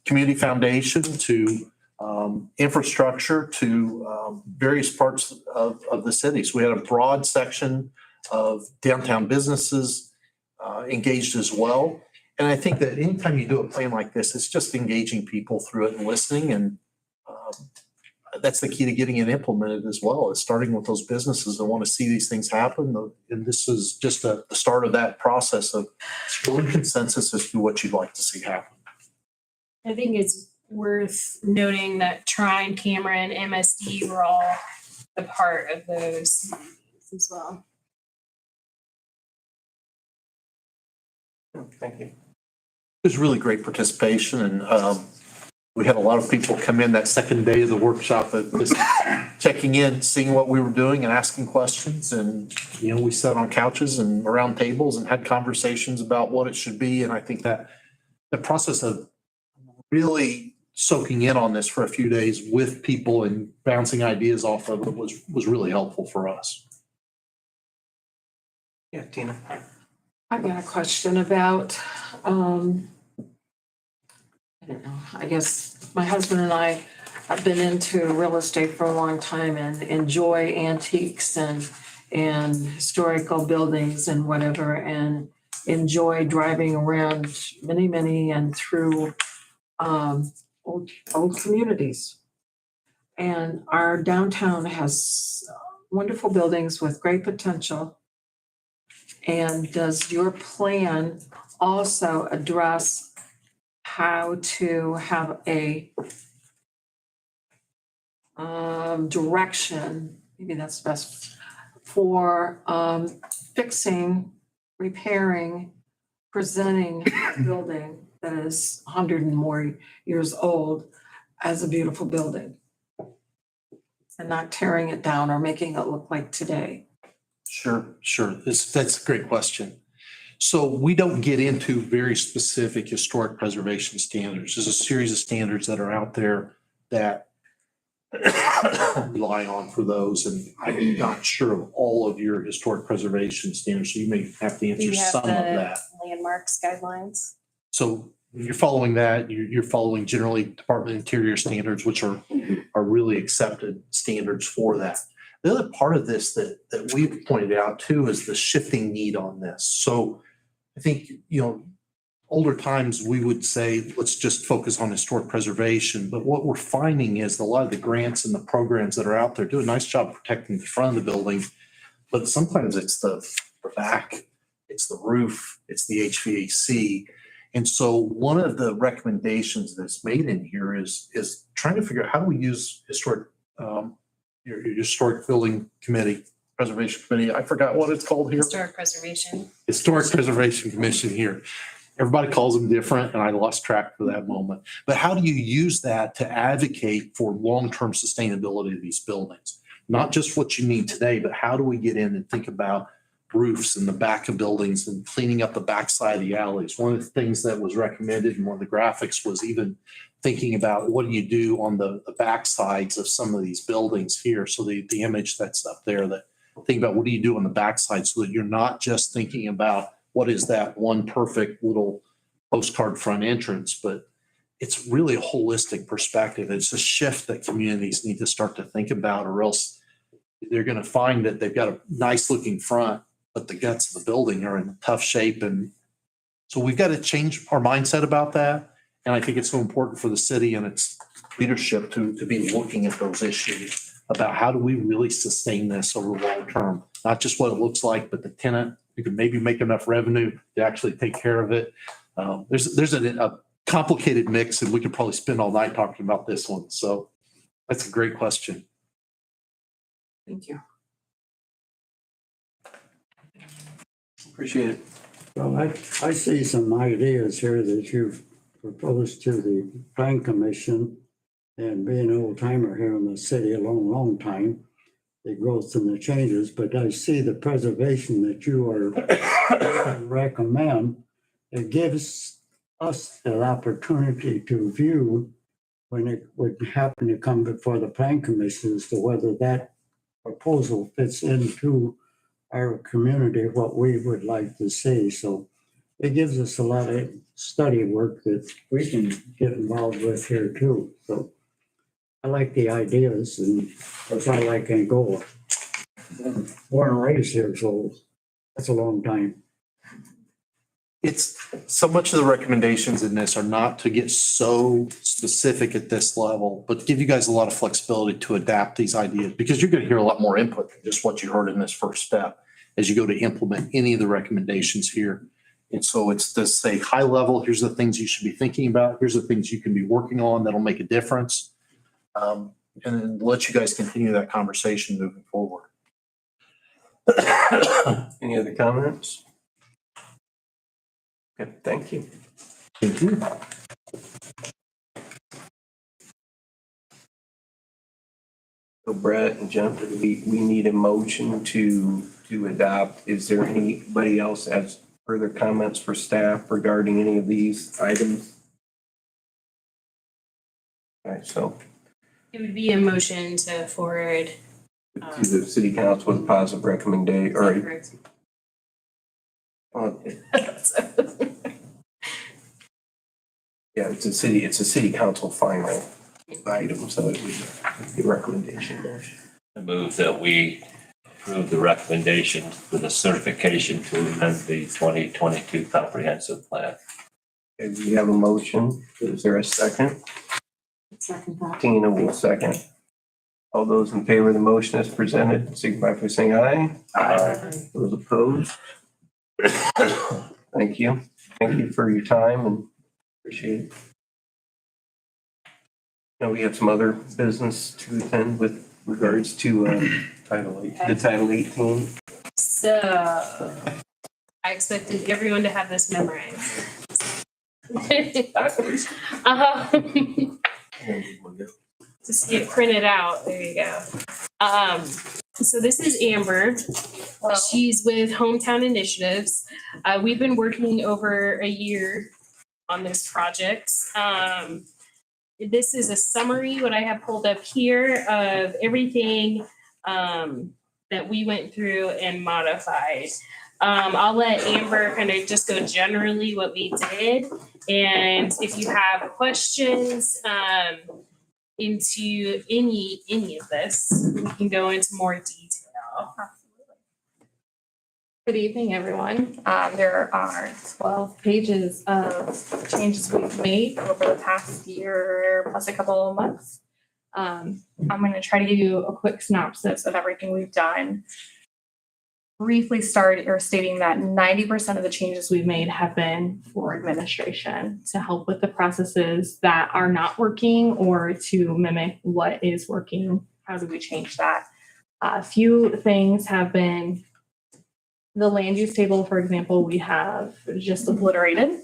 community foundation to infrastructure to various parts of the city. So we had a broad section of downtown businesses engaged as well. And I think that anytime you do a plan like this, it's just engaging people through it and listening. And that's the key to getting it implemented as well, is starting with those businesses that want to see these things happen. And this is just the start of that process of building consensus as to what you'd like to see happen. I think it's worth noting that Trine, Cameron, MSD were all a part of those as well. Thank you. It was really great participation, and we had a lot of people come in that second day of the workshop, just checking in, seeing what we were doing and asking questions. And, we sat on couches and around tables and had conversations about what it should be. And I think that the process of really soaking in on this for a few days with people and bouncing ideas off of it was really helpful for us. Yeah, Tina. I've got a question about, I don't know, I guess my husband and I have been into real estate for a long time and enjoy antiques and historical buildings and whatever, and enjoy driving around many and through old communities. And our downtown has wonderful buildings with great potential. And does your plan also address how to have a direction, maybe that's best, for fixing, repairing, presenting a building that is 100 and more years old as a beautiful building? And not tearing it down or making it look like today. Sure. That's a great question. So we don't get into very specific historic preservation standards. There's a series of standards that are out there that rely on for those. And I'm not sure of all of your historic preservation standards, so you may have to answer some of that. Landmarks guidelines. So you're following that, you're following generally Department of Interior standards, which are really accepted standards for that. The other part of this that we've pointed out too is the shifting need on this. So I think, older times we would say, let's just focus on historic preservation. But what we're finding is a lot of the grants and the programs that are out there do a nice job protecting the front of the building. But sometimes it's the back, it's the roof, it's the HVAC. And so one of the recommendations that's made in here is trying to figure out how do we use your historic building committee, preservation committee. I forgot what it's called here. Historic preservation. Historic Preservation Commission here. Everybody calls them different and I lost track for that moment. But how do you use that to advocate for long-term sustainability of these buildings? Not just what you need today, but how do we get in and think about roofs in the back of buildings and cleaning up the backside of the alleys? One of the things that was recommended in one of the graphics was even thinking about what do you do on the back sides of some of these buildings here. So the image that's up there, that think about what do you do on the backside so that you're not just thinking about what is that one perfect little postcard front entrance, but it's really a holistic perspective. It's a shift that communities need to start to think about, or else they're going to find that they've got a nice looking front, but the guts of the building are in tough shape. And so we've got to change our mindset about that. And I think it's so important for the city and its leadership to be looking at those issues about how do we really sustain this over the long term, not just what it looks like, but the tenant who can maybe make enough revenue to actually take care of it. There's a complicated mix, and we could probably spend all night talking about this one. So that's a great question. Thank you. Appreciate it. Well, I see some ideas here that you've proposed to the Plan Commission, and being an old timer here in the city a long time, the growth and the changes, but I see the preservation that you are recommend. It gives us an opportunity to view when it would happen to come before the Plan Commission as to whether that proposal fits into our community, what we would like to see. So it gives us a lot of study work that we can get involved with here too. So I like the ideas, and if I like Angola. Born and raised here, so that's a long time. It's so much of the recommendations in this are not to get so specific at this level, but give you guys a lot of flexibility to adapt these ideas, because you're going to hear a lot more input than just what you heard in this first step as you go to implement any of the recommendations here. And so it's to say high level, here's the things you should be thinking about. Here's the things you can be working on that'll make a difference. And then let you guys continue that conversation moving forward. Any other comments? Okay, thank you. Thank you. So Brett and Jennifer, we need a motion to adopt. Is there anybody else has further comments for staff regarding any of these items? All right, so It would be a motion to forward. to the city council with a positive recommendation, or Correct. yeah, it's a city council final item, so it would be a recommendation motion. I move that we approve the recommendation for the certification to amend the 2022 comprehensive plan. Okay, we have a motion. Is there a second? Second that. Tina will second. All those in favor of the motion as presented, signify by saying aye. Aye. Those opposed? Thank you. Thank you for your time and appreciate it. Now we have some other business to attend with regards to the Title 18. So I expected everyone to have this memorized. Just get printed out. There you go. So this is Amber. She's with Hometown Initiatives. We've been working over a year on this project. This is a summary, what I have pulled up here, of everything that we went through and modified. I'll let Amber kind of just go generally what we did. And if you have questions into any of this, we can go into more detail. Good evening, everyone. There are 12 pages of changes we've made over the past year, plus a couple of months. I'm going to try to give you a quick synopsis of everything we've done. Briefly stating that 90% of the changes we've made have been for administration to help with the processes that are not working or to mimic what is working. How do we change that? A few things have been the land use table, for example, we have just obliterated.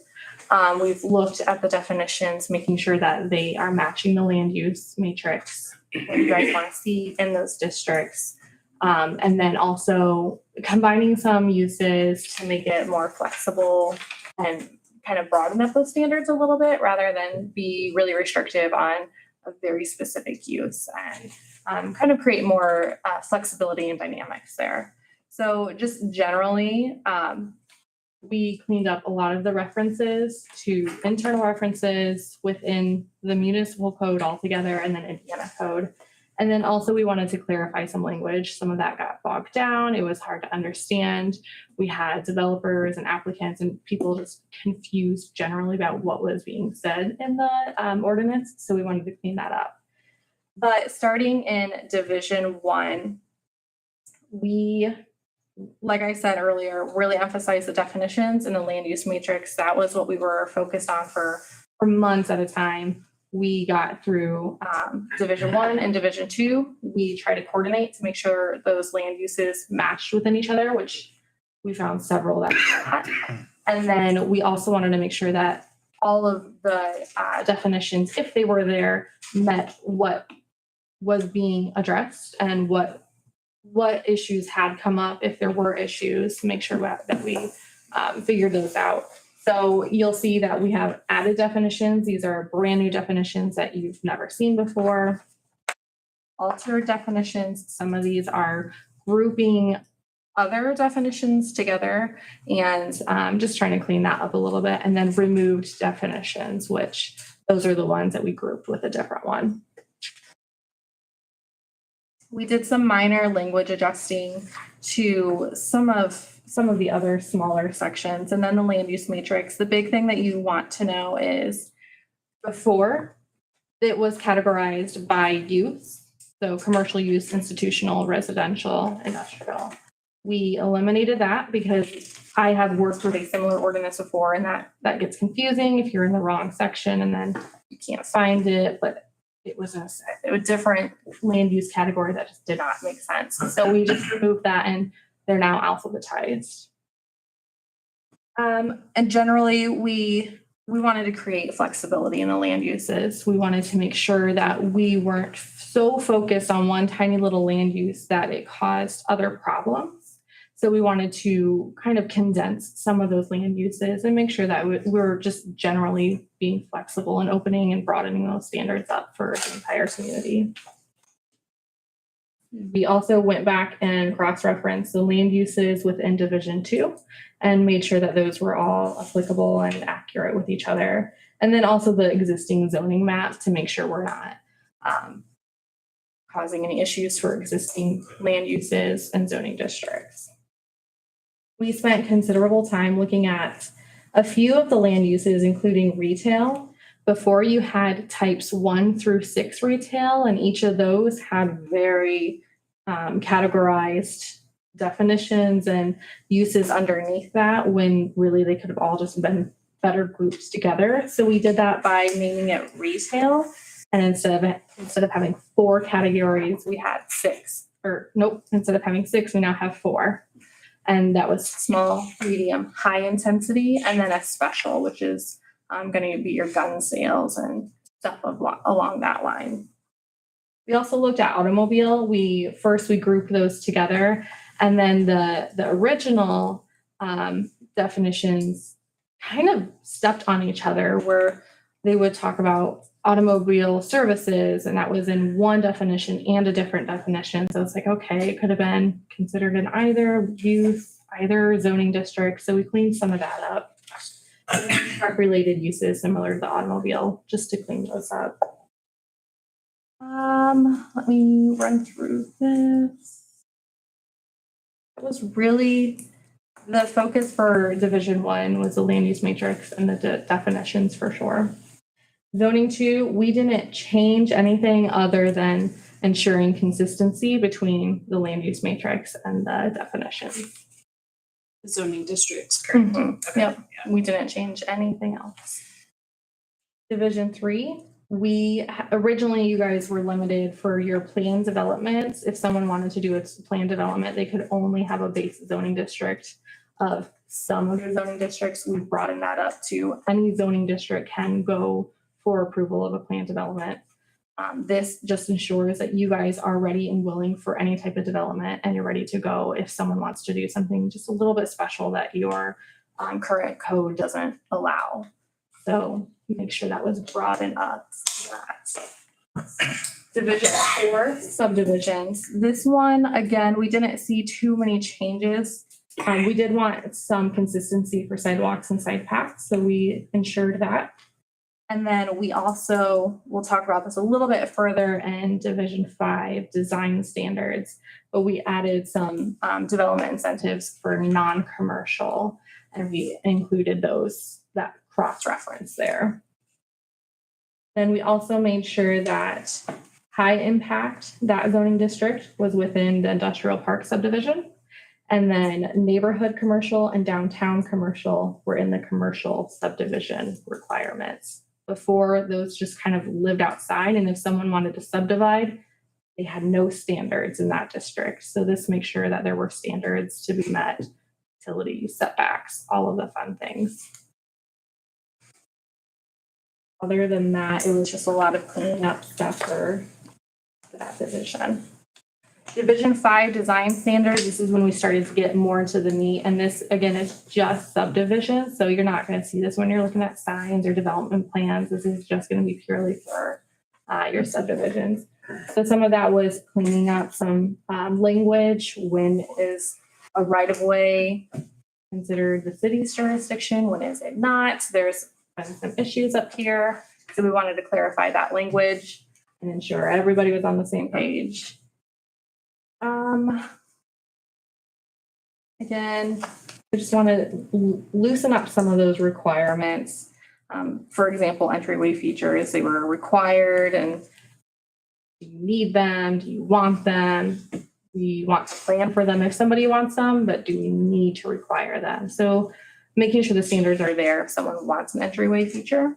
We've looked at the definitions, making sure that they are matching the land use matrix that you guys want to see in those districts. And then also combining some uses to make it more flexible and kind of broaden up those standards a little bit rather than be really restrictive on a very specific use and kind of create more flexibility and dynamics there. So just generally, we cleaned up a lot of the references to internal references within the municipal code altogether and then Indiana code. And then also we wanted to clarify some language. Some of that got bogged down. It was hard to understand. We had developers and applicants and people just confused generally about what was being said in the ordinance. So we wanted to clean that up. But starting in Division 1, we, like I said earlier, really emphasized the definitions in the land use matrix. That was what we were focused on for months at a time. We got through Division 1 and Division 2. We tried to coordinate to make sure those land uses matched within each other, which we found several that did not. And then we also wanted to make sure that all of the definitions, if they were there, met what was being addressed and what issues had come up, if there were issues, make sure that we figured those out. So you'll see that we have added definitions. These are brand new definitions that you've never seen before. Altered definitions. Some of these are grouping other definitions together and just trying to clean that up a little bit. And then removed definitions, which those are the ones that we grouped with a different one. We did some minor language adjusting to some of the other smaller sections. And then the land use matrix. The big thing that you want to know is before it was categorized by use. So commercial use, institutional, residential, industrial. We eliminated that because I have worked with a similar ordinance before and that gets confusing if you're in the wrong section and then you can't find it. But it was a different land use category that just did not make sense. So we just removed that and they're now alphabetized. And generally, we wanted to create flexibility in the land uses. We wanted to make sure that we weren't so focused on one tiny little land use that it caused other problems. So we wanted to kind of condense some of those land uses and make sure that we're just generally being flexible and opening and broadening those standards up for the entire community. We also went back and cross-referenced the land uses within Division 2 and made sure that those were all applicable and accurate with each other. And then also the existing zoning map to make sure we're not causing any issues for existing land uses and zoning districts. We spent considerable time looking at a few of the land uses, including retail, Before you had types 1 through 6 retail, and each of those had very categorized definitions and uses underneath that, when really they could have all just been better groups together. So we did that by naming it retail. And instead of having 4 categories, we had 6. Or nope, instead of having 6, we now have 4. And that was small, medium, high intensity, and then a special, which is going to be your gun sales and stuff along that line. We also looked at automobile. We grouped those together, and then the original definitions kind of stepped on each other, where they would talk about automobile services, and that was in one definition and a different definition. So it's like, okay, it could have been considered in either use, either zoning district. So we cleaned some of that up. Truck-related uses similar to the automobile, just to clean those up. Let me run through this. It was really the focus for Division 1 was the land use matrix and the definitions for sure. Zoning 2, we didn't change anything other than ensuring consistency between the land use matrix and the definitions. Zoning districts, correct? Mm-hmm. Yep, we didn't change anything else. Division 3, originally you guys were limited for your plan developments. If someone wanted to do a plan development, they could only have a base zoning district of some of the zoning districts. We've broadened that up to any zoning district can go for approval of a plan development. This just ensures that you guys are ready and willing for any type of development, and you're ready to go if someone wants to do something just a little bit special that your current code doesn't allow. So make sure that was broadened up. Division 4, subdivisions. This one, again, we didn't see too many changes. We did want some consistency for sidewalks and side paths, so we ensured that. And then we also, we'll talk about this a little bit further in Division 5, design standards, but we added some development incentives for non-commercial, and we included that cross-reference there. Then we also made sure that high impact, that zoning district was within the industrial park subdivision. And then neighborhood commercial and downtown commercial were in the commercial subdivision requirements. Before, those just kind of lived outside, and if someone wanted to subdivide, they had no standards in that district. So this makes sure that there were standards to be met, utilities, setbacks, all of the fun things. Other than that, it was just a lot of cleaning up stuff for that division. Division 5 design standards, this is when we started to get more into the meat, and this again is just subdivision, so you're not going to see this when you're looking at signs or development plans. This is just going to be purely for your subdivisions. So some of that was cleaning up some language. When is a right-of-way considered the city's jurisdiction? When is it not? There's been some issues up here, so we wanted to clarify that language and ensure everybody was on the same page. Again, I just want to loosen up some of those requirements. For example, entryway features, they were required, and do you need them? Do you want them? We want to plan for them if somebody wants them, but do we need to require them? So making sure the standards are there if someone wants an entryway feature,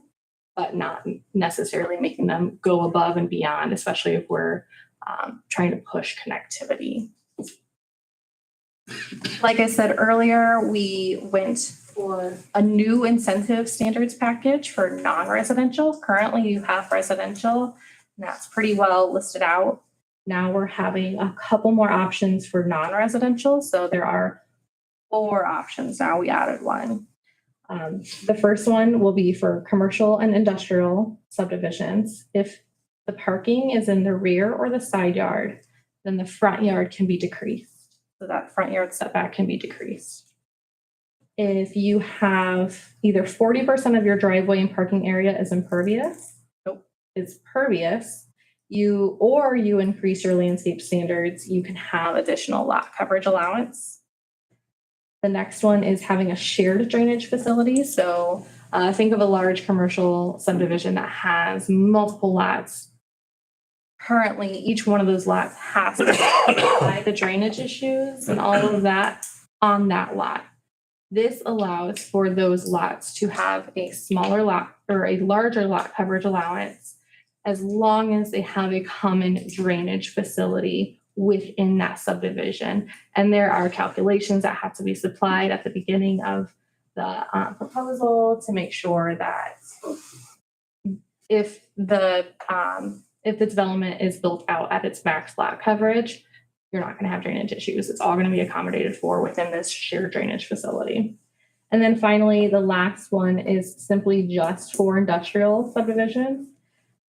but not necessarily making them go above and beyond, especially if we're trying to push connectivity. Like I said earlier, we went for a new incentive standards package for non-residential. Currently you have residential, and that's pretty well listed out. Now we're having a couple more options for non-residential. So there are 4 options now. We added one. The first one will be for commercial and industrial subdivisions. If the parking is in the rear or the side yard, then the front yard can be decreased. So that front yard setback can be decreased. If you have either 40% of your driveway and parking area is impervious, is pervious, you increase your landscape standards, you can have additional lot coverage allowance. The next one is having a shared drainage facility. So Think of a large commercial subdivision that has multiple lots. Currently, each one of those lots has to apply the drainage issues and all of that on that lot. This allows for those lots to have a smaller lot or a larger lot coverage allowance as long as they have a common drainage facility within that subdivision. And there are calculations that have to be supplied at the beginning of the proposal to make sure that if the development is built out at its max lot coverage, you're not going to have drainage issues. It's all going to be accommodated for within this shared drainage facility. And then finally, the last one is simply just for industrial subdivisions.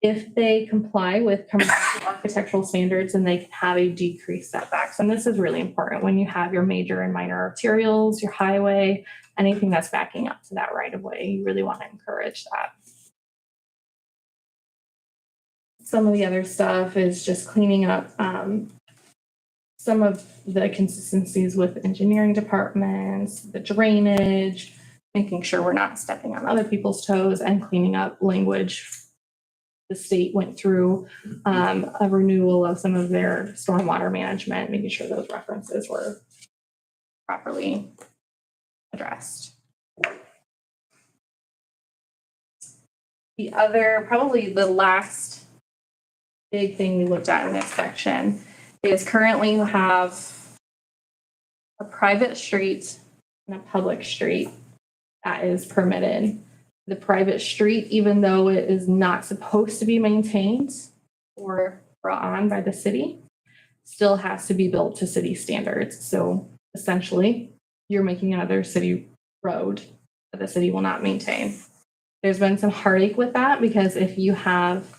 If they comply with commercial architectural standards, then they can have a decreased setbacks. And this is really important when you have your major and minor arterials, your highway, anything that's backing up to that right of way. You really want to encourage that. Some of the other stuff is just cleaning up some of the consistencies with engineering departments, the drainage, making sure we're not stepping on other people's toes, and cleaning up language. The state went through a renewal of some of their stormwater management, making sure those references were properly addressed. The other, probably the last big thing we looked at in this section is currently you have a private street and a public street that is permitted. The private street, even though it is not supposed to be maintained or brought on by the city, still has to be built to city standards. So essentially, you're making another city road that the city will not maintain. There's been some heartache with that because if you have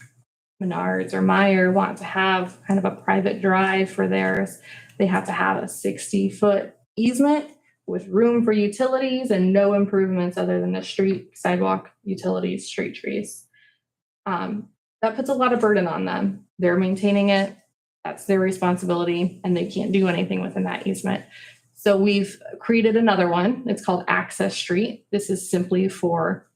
Menards or Meyer want to have kind of a private drive for theirs, they have to have a 60-foot easement with room for utilities and no improvements other than the street, sidewalk, utilities, street trees. That puts a lot of burden on them. They're maintaining it. That's their responsibility, and they can't do anything within that easement. So we've created another one. It's called Access Street. This is simply for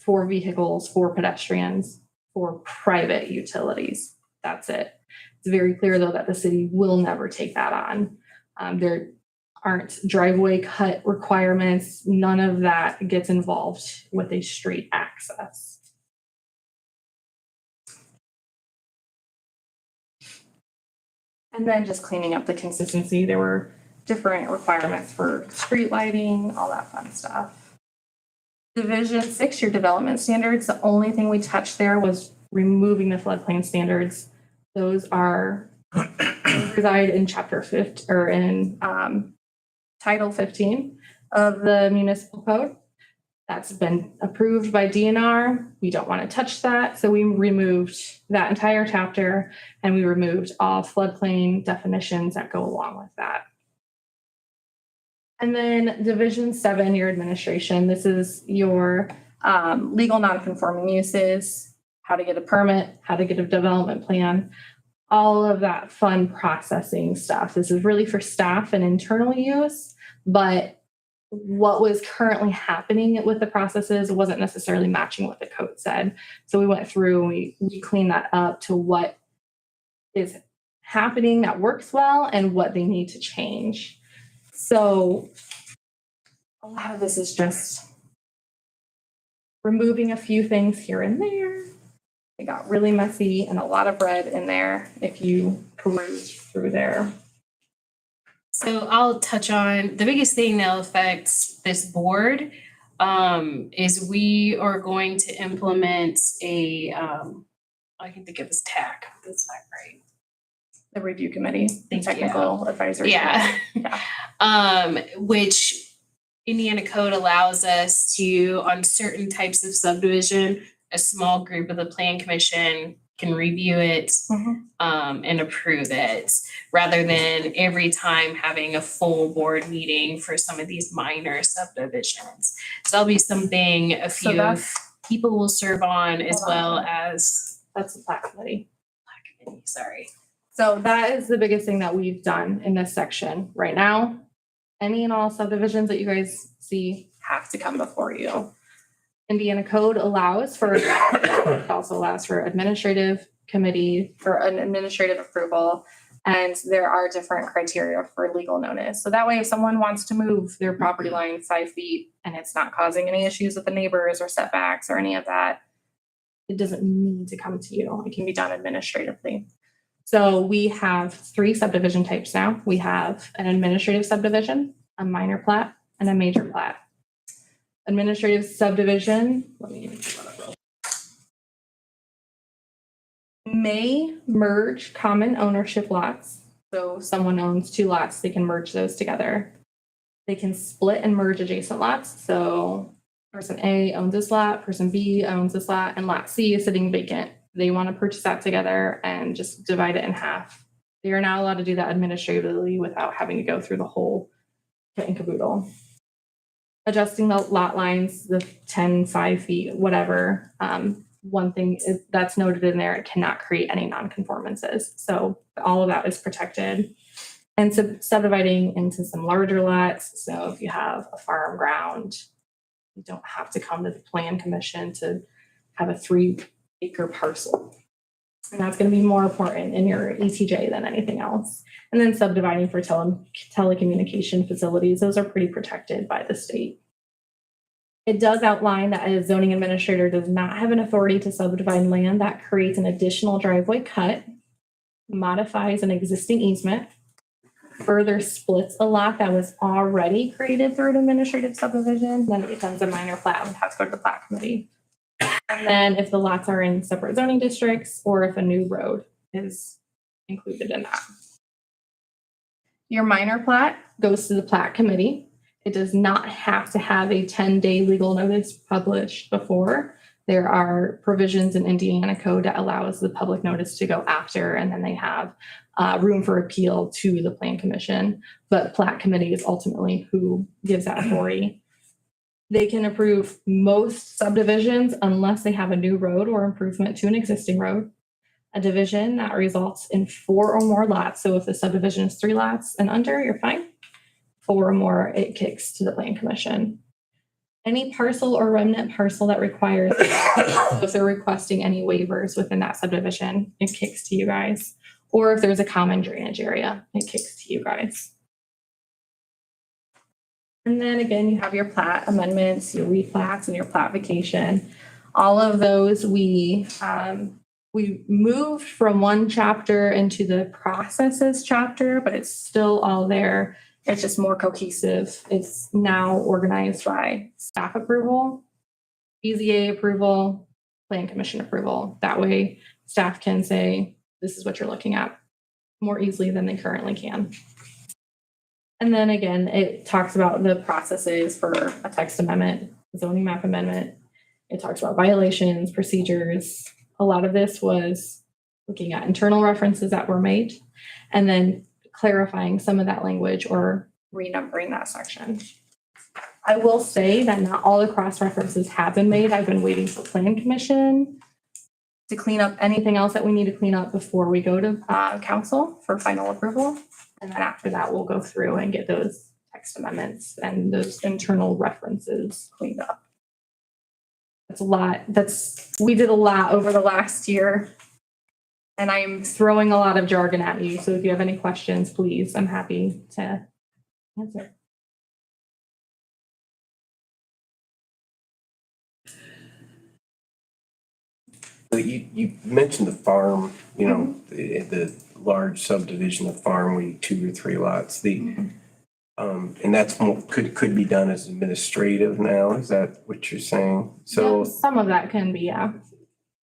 vehicles, for pedestrians, for private utilities. That's it. It's very clear, though, that the city will never take that on. There aren't driveway cut requirements. None of that gets involved with a street access. And then just cleaning up the consistency. There were different requirements for street lighting, all that fun stuff. Division 6, your development standards, the only thing we touched there was removing the floodplain standards. Those are reside in chapter 15 or in Title 15 of the municipal code. That's been approved by DNR. We don't want to touch that. So we removed that entire chapter and we removed all floodplain definitions that go along with that. And then Division 7, your administration. This is your legal nonconforming uses, how to get a permit, how to get a development plan, all of that fun processing stuff. This is really for staff and internal use, but what was currently happening with the processes wasn't necessarily matching what the code said. So we went through and we cleaned that up to what is happening that works well and what they need to change. So a lot of this is just removing a few things here and there. It got really messy and a lot of red in there if you peruse through there. So I'll touch on the biggest thing that affects this board is we are going to implement a, I can think of this TAC, that's not right. The review committee, the technical advisory. Yeah. Which Indiana code allows us to, on certain types of subdivision, a small group of the plan commission can review it and approve it, rather than every time having a full board meeting for some of these minor subdivisions. So that'll be something a few people will serve on, as well as that's the PLAC committee. PLAC committee, sorry. So that is the biggest thing that we've done in this section right now. Any and all subdivisions that you guys see have to come before you. Indiana code allows for, it also allows for administrative committee for an administrative approval. And there are different criteria for legal notice. So that way, if someone wants to move their property line 5 feet and it's not causing any issues with the neighbors or setbacks or any of that, it doesn't need to come to you. It can be done administratively. So we have 3 subdivision types now. We have an administrative subdivision, a minor plat, and a major plat. Administrative subdivision, let me pull that up. May merge common ownership lots. So if someone owns 2 lots, they can merge those together. They can split and merge adjacent lots. So person A owns this lot, person B owns this lot, and lot C is sitting vacant. They want to purchase that together and just divide it in half. They are not allowed to do that administratively without having to go through the whole kit and caboodle. Adjusting the lot lines, the 10, 5 feet, whatever. One thing is that's noted in there, it cannot create any nonconformances. So all of that is protected. And subdividing into some larger lots. So if you have a farm ground, you don't have to come to the plan commission to have a 3-acre parcel. And that's going to be more important in your ETJ than anything else. And then subdividing for telecommunication facilities, those are pretty protected by the state. It does outline that a zoning administrator does not have an authority to subdivide land that creates an additional driveway cut, modifies an existing easement, further splits a lot that was already created through an administrative subdivision, then it becomes a minor plat and has to go to the plat committee. And then if the lots are in separate zoning districts or if a new road is included in that. Your minor plat goes to the plat committee. It does not have to have a 10-day legal notice published before. There are provisions in Indiana code that allows the public notice to go after, and then they have room for appeal to the plan commission. But plat committee is ultimately who gives that authority. They can approve most subdivisions unless they have a new road or improvement to an existing road. A division that results in 4 or more lots. So if the subdivision is 3 lots and under, you're fine. 4 or more, it kicks to the plan commission. Any parcel or remnant parcel that requires, if they're requesting any waivers within that subdivision, it kicks to you guys. Or if there's a common drainage area, it kicks to you guys. And then again, you have your plat amendments, your replats, and your platification. All of those we moved from one chapter into the processes chapter, but it's still all there. It's just more cohesive. It's now organized by staff approval, BZA approval, plan commission approval. That way staff can say, this is what you're looking at more easily than they currently can. And then again, it talks about the processes for a text amendment, zoning map amendment. It talks about violations, procedures. A lot of this was looking at internal references that were made and then clarifying some of that language or renumbering that section. I will say that not all the cross references have been made. I've been waiting for plan commission to clean up anything else that we need to clean up before we go to council for final approval. And then after that, we'll go through and get those text amendments and those internal references cleaned up. That's a lot. We did a lot over the last year. And I'm throwing a lot of jargon at you. So if you have any questions, please, I'm happy to answer. So you mentioned the farm, the large subdivision of farm where you 2 or 3 lots. And that's could be done as administrative now. Is that what you're saying? So yeah, some of that can be, yeah.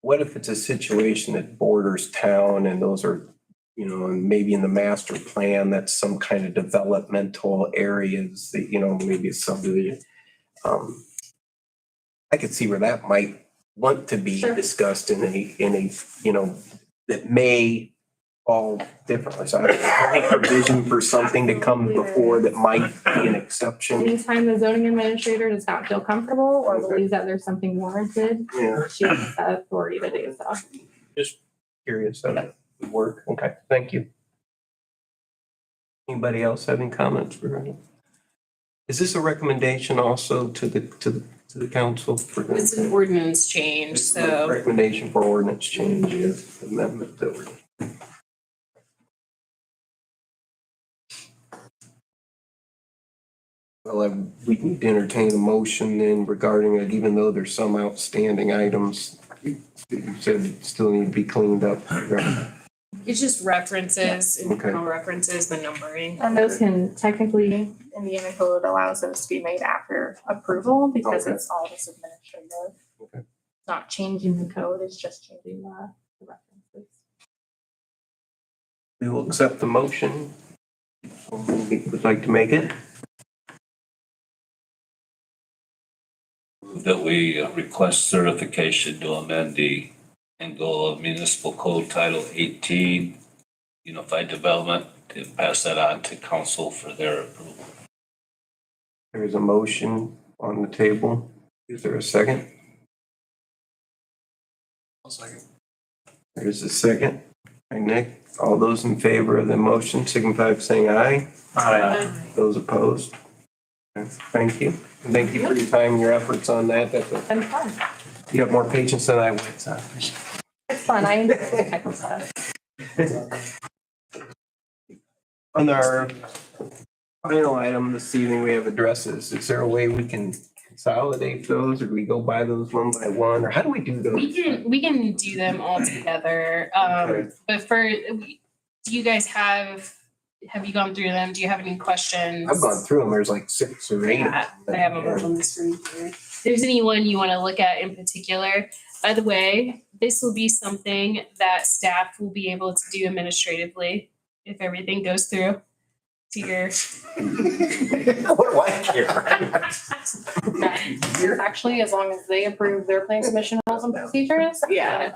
What if it's a situation that borders town and those are, and maybe in the master plan, that's some kind of developmental areas that, maybe a subdivision. I could see where that might want to be discussed in a that may fall differently. So I think a vision for something to come before that might be an exception. Anytime the zoning administrator does not feel comfortable or believes that there's something warranted, she has the authority to do so. Just curious how that would work. Okay, thank you. Anybody else have any comments? Is this a recommendation also to to the council for It's an ordinance change, so. recommendation for ordinance change, amendment that we're. Well, we need to entertain a motion then regarding it, even though there's some outstanding items. You said still need to be cleaned up. It's just references, Okay. internal references, the numbering. And those can technically, Indiana code allows those to be made after approval because Okay. it's all just administrative. Okay. Not changing the code, it's just changing the references. We will accept the motion. Who would like to make it? That we request certification to amend the Angola Municipal Code Title 18, Unified Development, and pass that on to council for their approval. There is a motion on the table. Is there a second? I'll second. There is a second. Hi, Nick. All those in favor of the motion signify by saying aye. Aye. Those opposed? Okay, thank you. And thank you for your time and your efforts on that. And fun. You have more patience than I would, so. It's fun. I enjoy this type of stuff. On our final item this evening, we have addresses. Is there a way we can consolidate those, or do we go by those one by one, or how do we do those? We can do them all together. Okay. But do you guys have you gone through them? Do you have any questions? I've gone through them. There's like 6 or 8. Yeah, I have them up on the screen here. If there's anyone you want to look at in particular, by the way, this will be something that staff will be able to do administratively if everything goes through to your. What do I care? Actually, as long as they approve their plan submission rules and procedures. Yeah.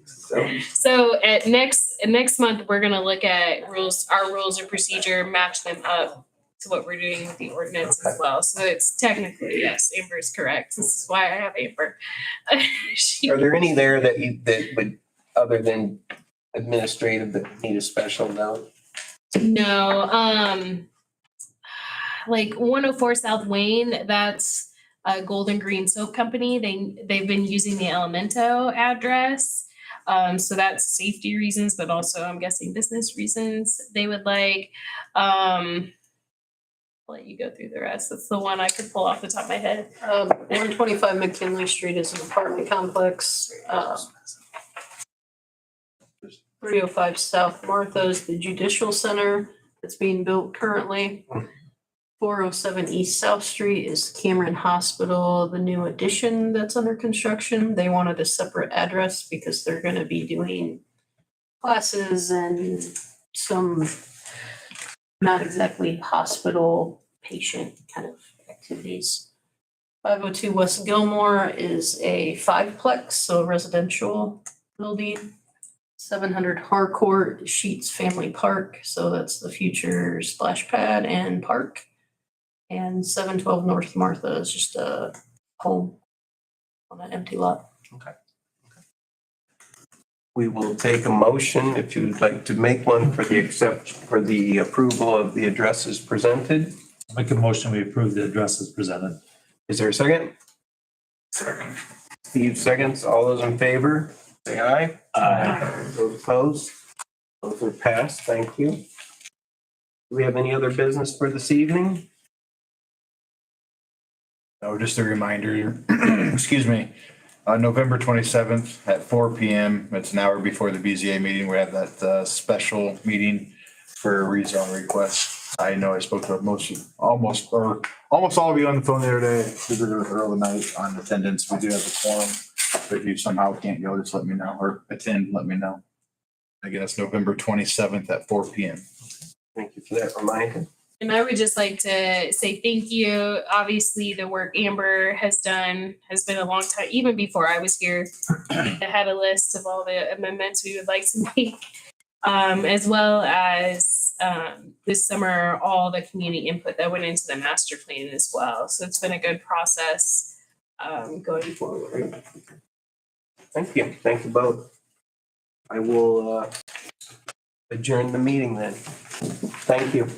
So, So at next month, we're gonna look at our rules of procedure, match them up to what we're doing with the ordinance as well. So it's technically, yes, Amber's correct. This is why I have Amber. are there any there that would, other than administrative, that need a special note? No, like 104 South Wayne, that's a Golden Green Soap Company. They've been using the Elemento address. So that's safety reasons, but also I'm guessing business reasons. They would like, I'll let you go through the rest. That's the one I could pull off the top of my head. 125 McKinley Street is an apartment complex. 305 South Martha is the judicial center that's being built currently. 407 East South Street is Cameron Hospital, the new addition that's under construction. They wanted a separate address because they're gonna be doing classes and some not exactly hospital patient kind of activities. 502 West Gilmore is a 5-plex, so a residential building. 700 Harcourt, Sheets Family Park, so that's the future splash pad and park. And 712 North Martha is just a home on an empty lot. We will take a motion if you'd like to make one for the approval of the addresses presented. Make a motion, we approve the addresses presented. Is there a second? Second. Steve seconds. All those in favor, say aye. Aye. Those opposed? Those are passed. Thank you. Do we have any other business for this evening? So just a reminder, excuse me, on November 27th at 4 PM, it's an hour before the BZA meeting, we have that special meeting for a rezone request. I know I spoke to almost all of you on the phone the other day, visited with Earl tonight on attendance. We do have a quorum. But if you somehow can't go, just let me know, or attend, let me know. Again, it's November 27th at 4 PM. Thank you for that reminder. And I would just like to say thank you. Obviously, the work Amber has done has been a long time, even before I was here. I had a list of all the amendments we would like to make, as well as this summer, all the community input that went into the master plan as well. So it's been a good process going forward. Thank you. Thank you both. I will adjourn the meeting then. Thank you.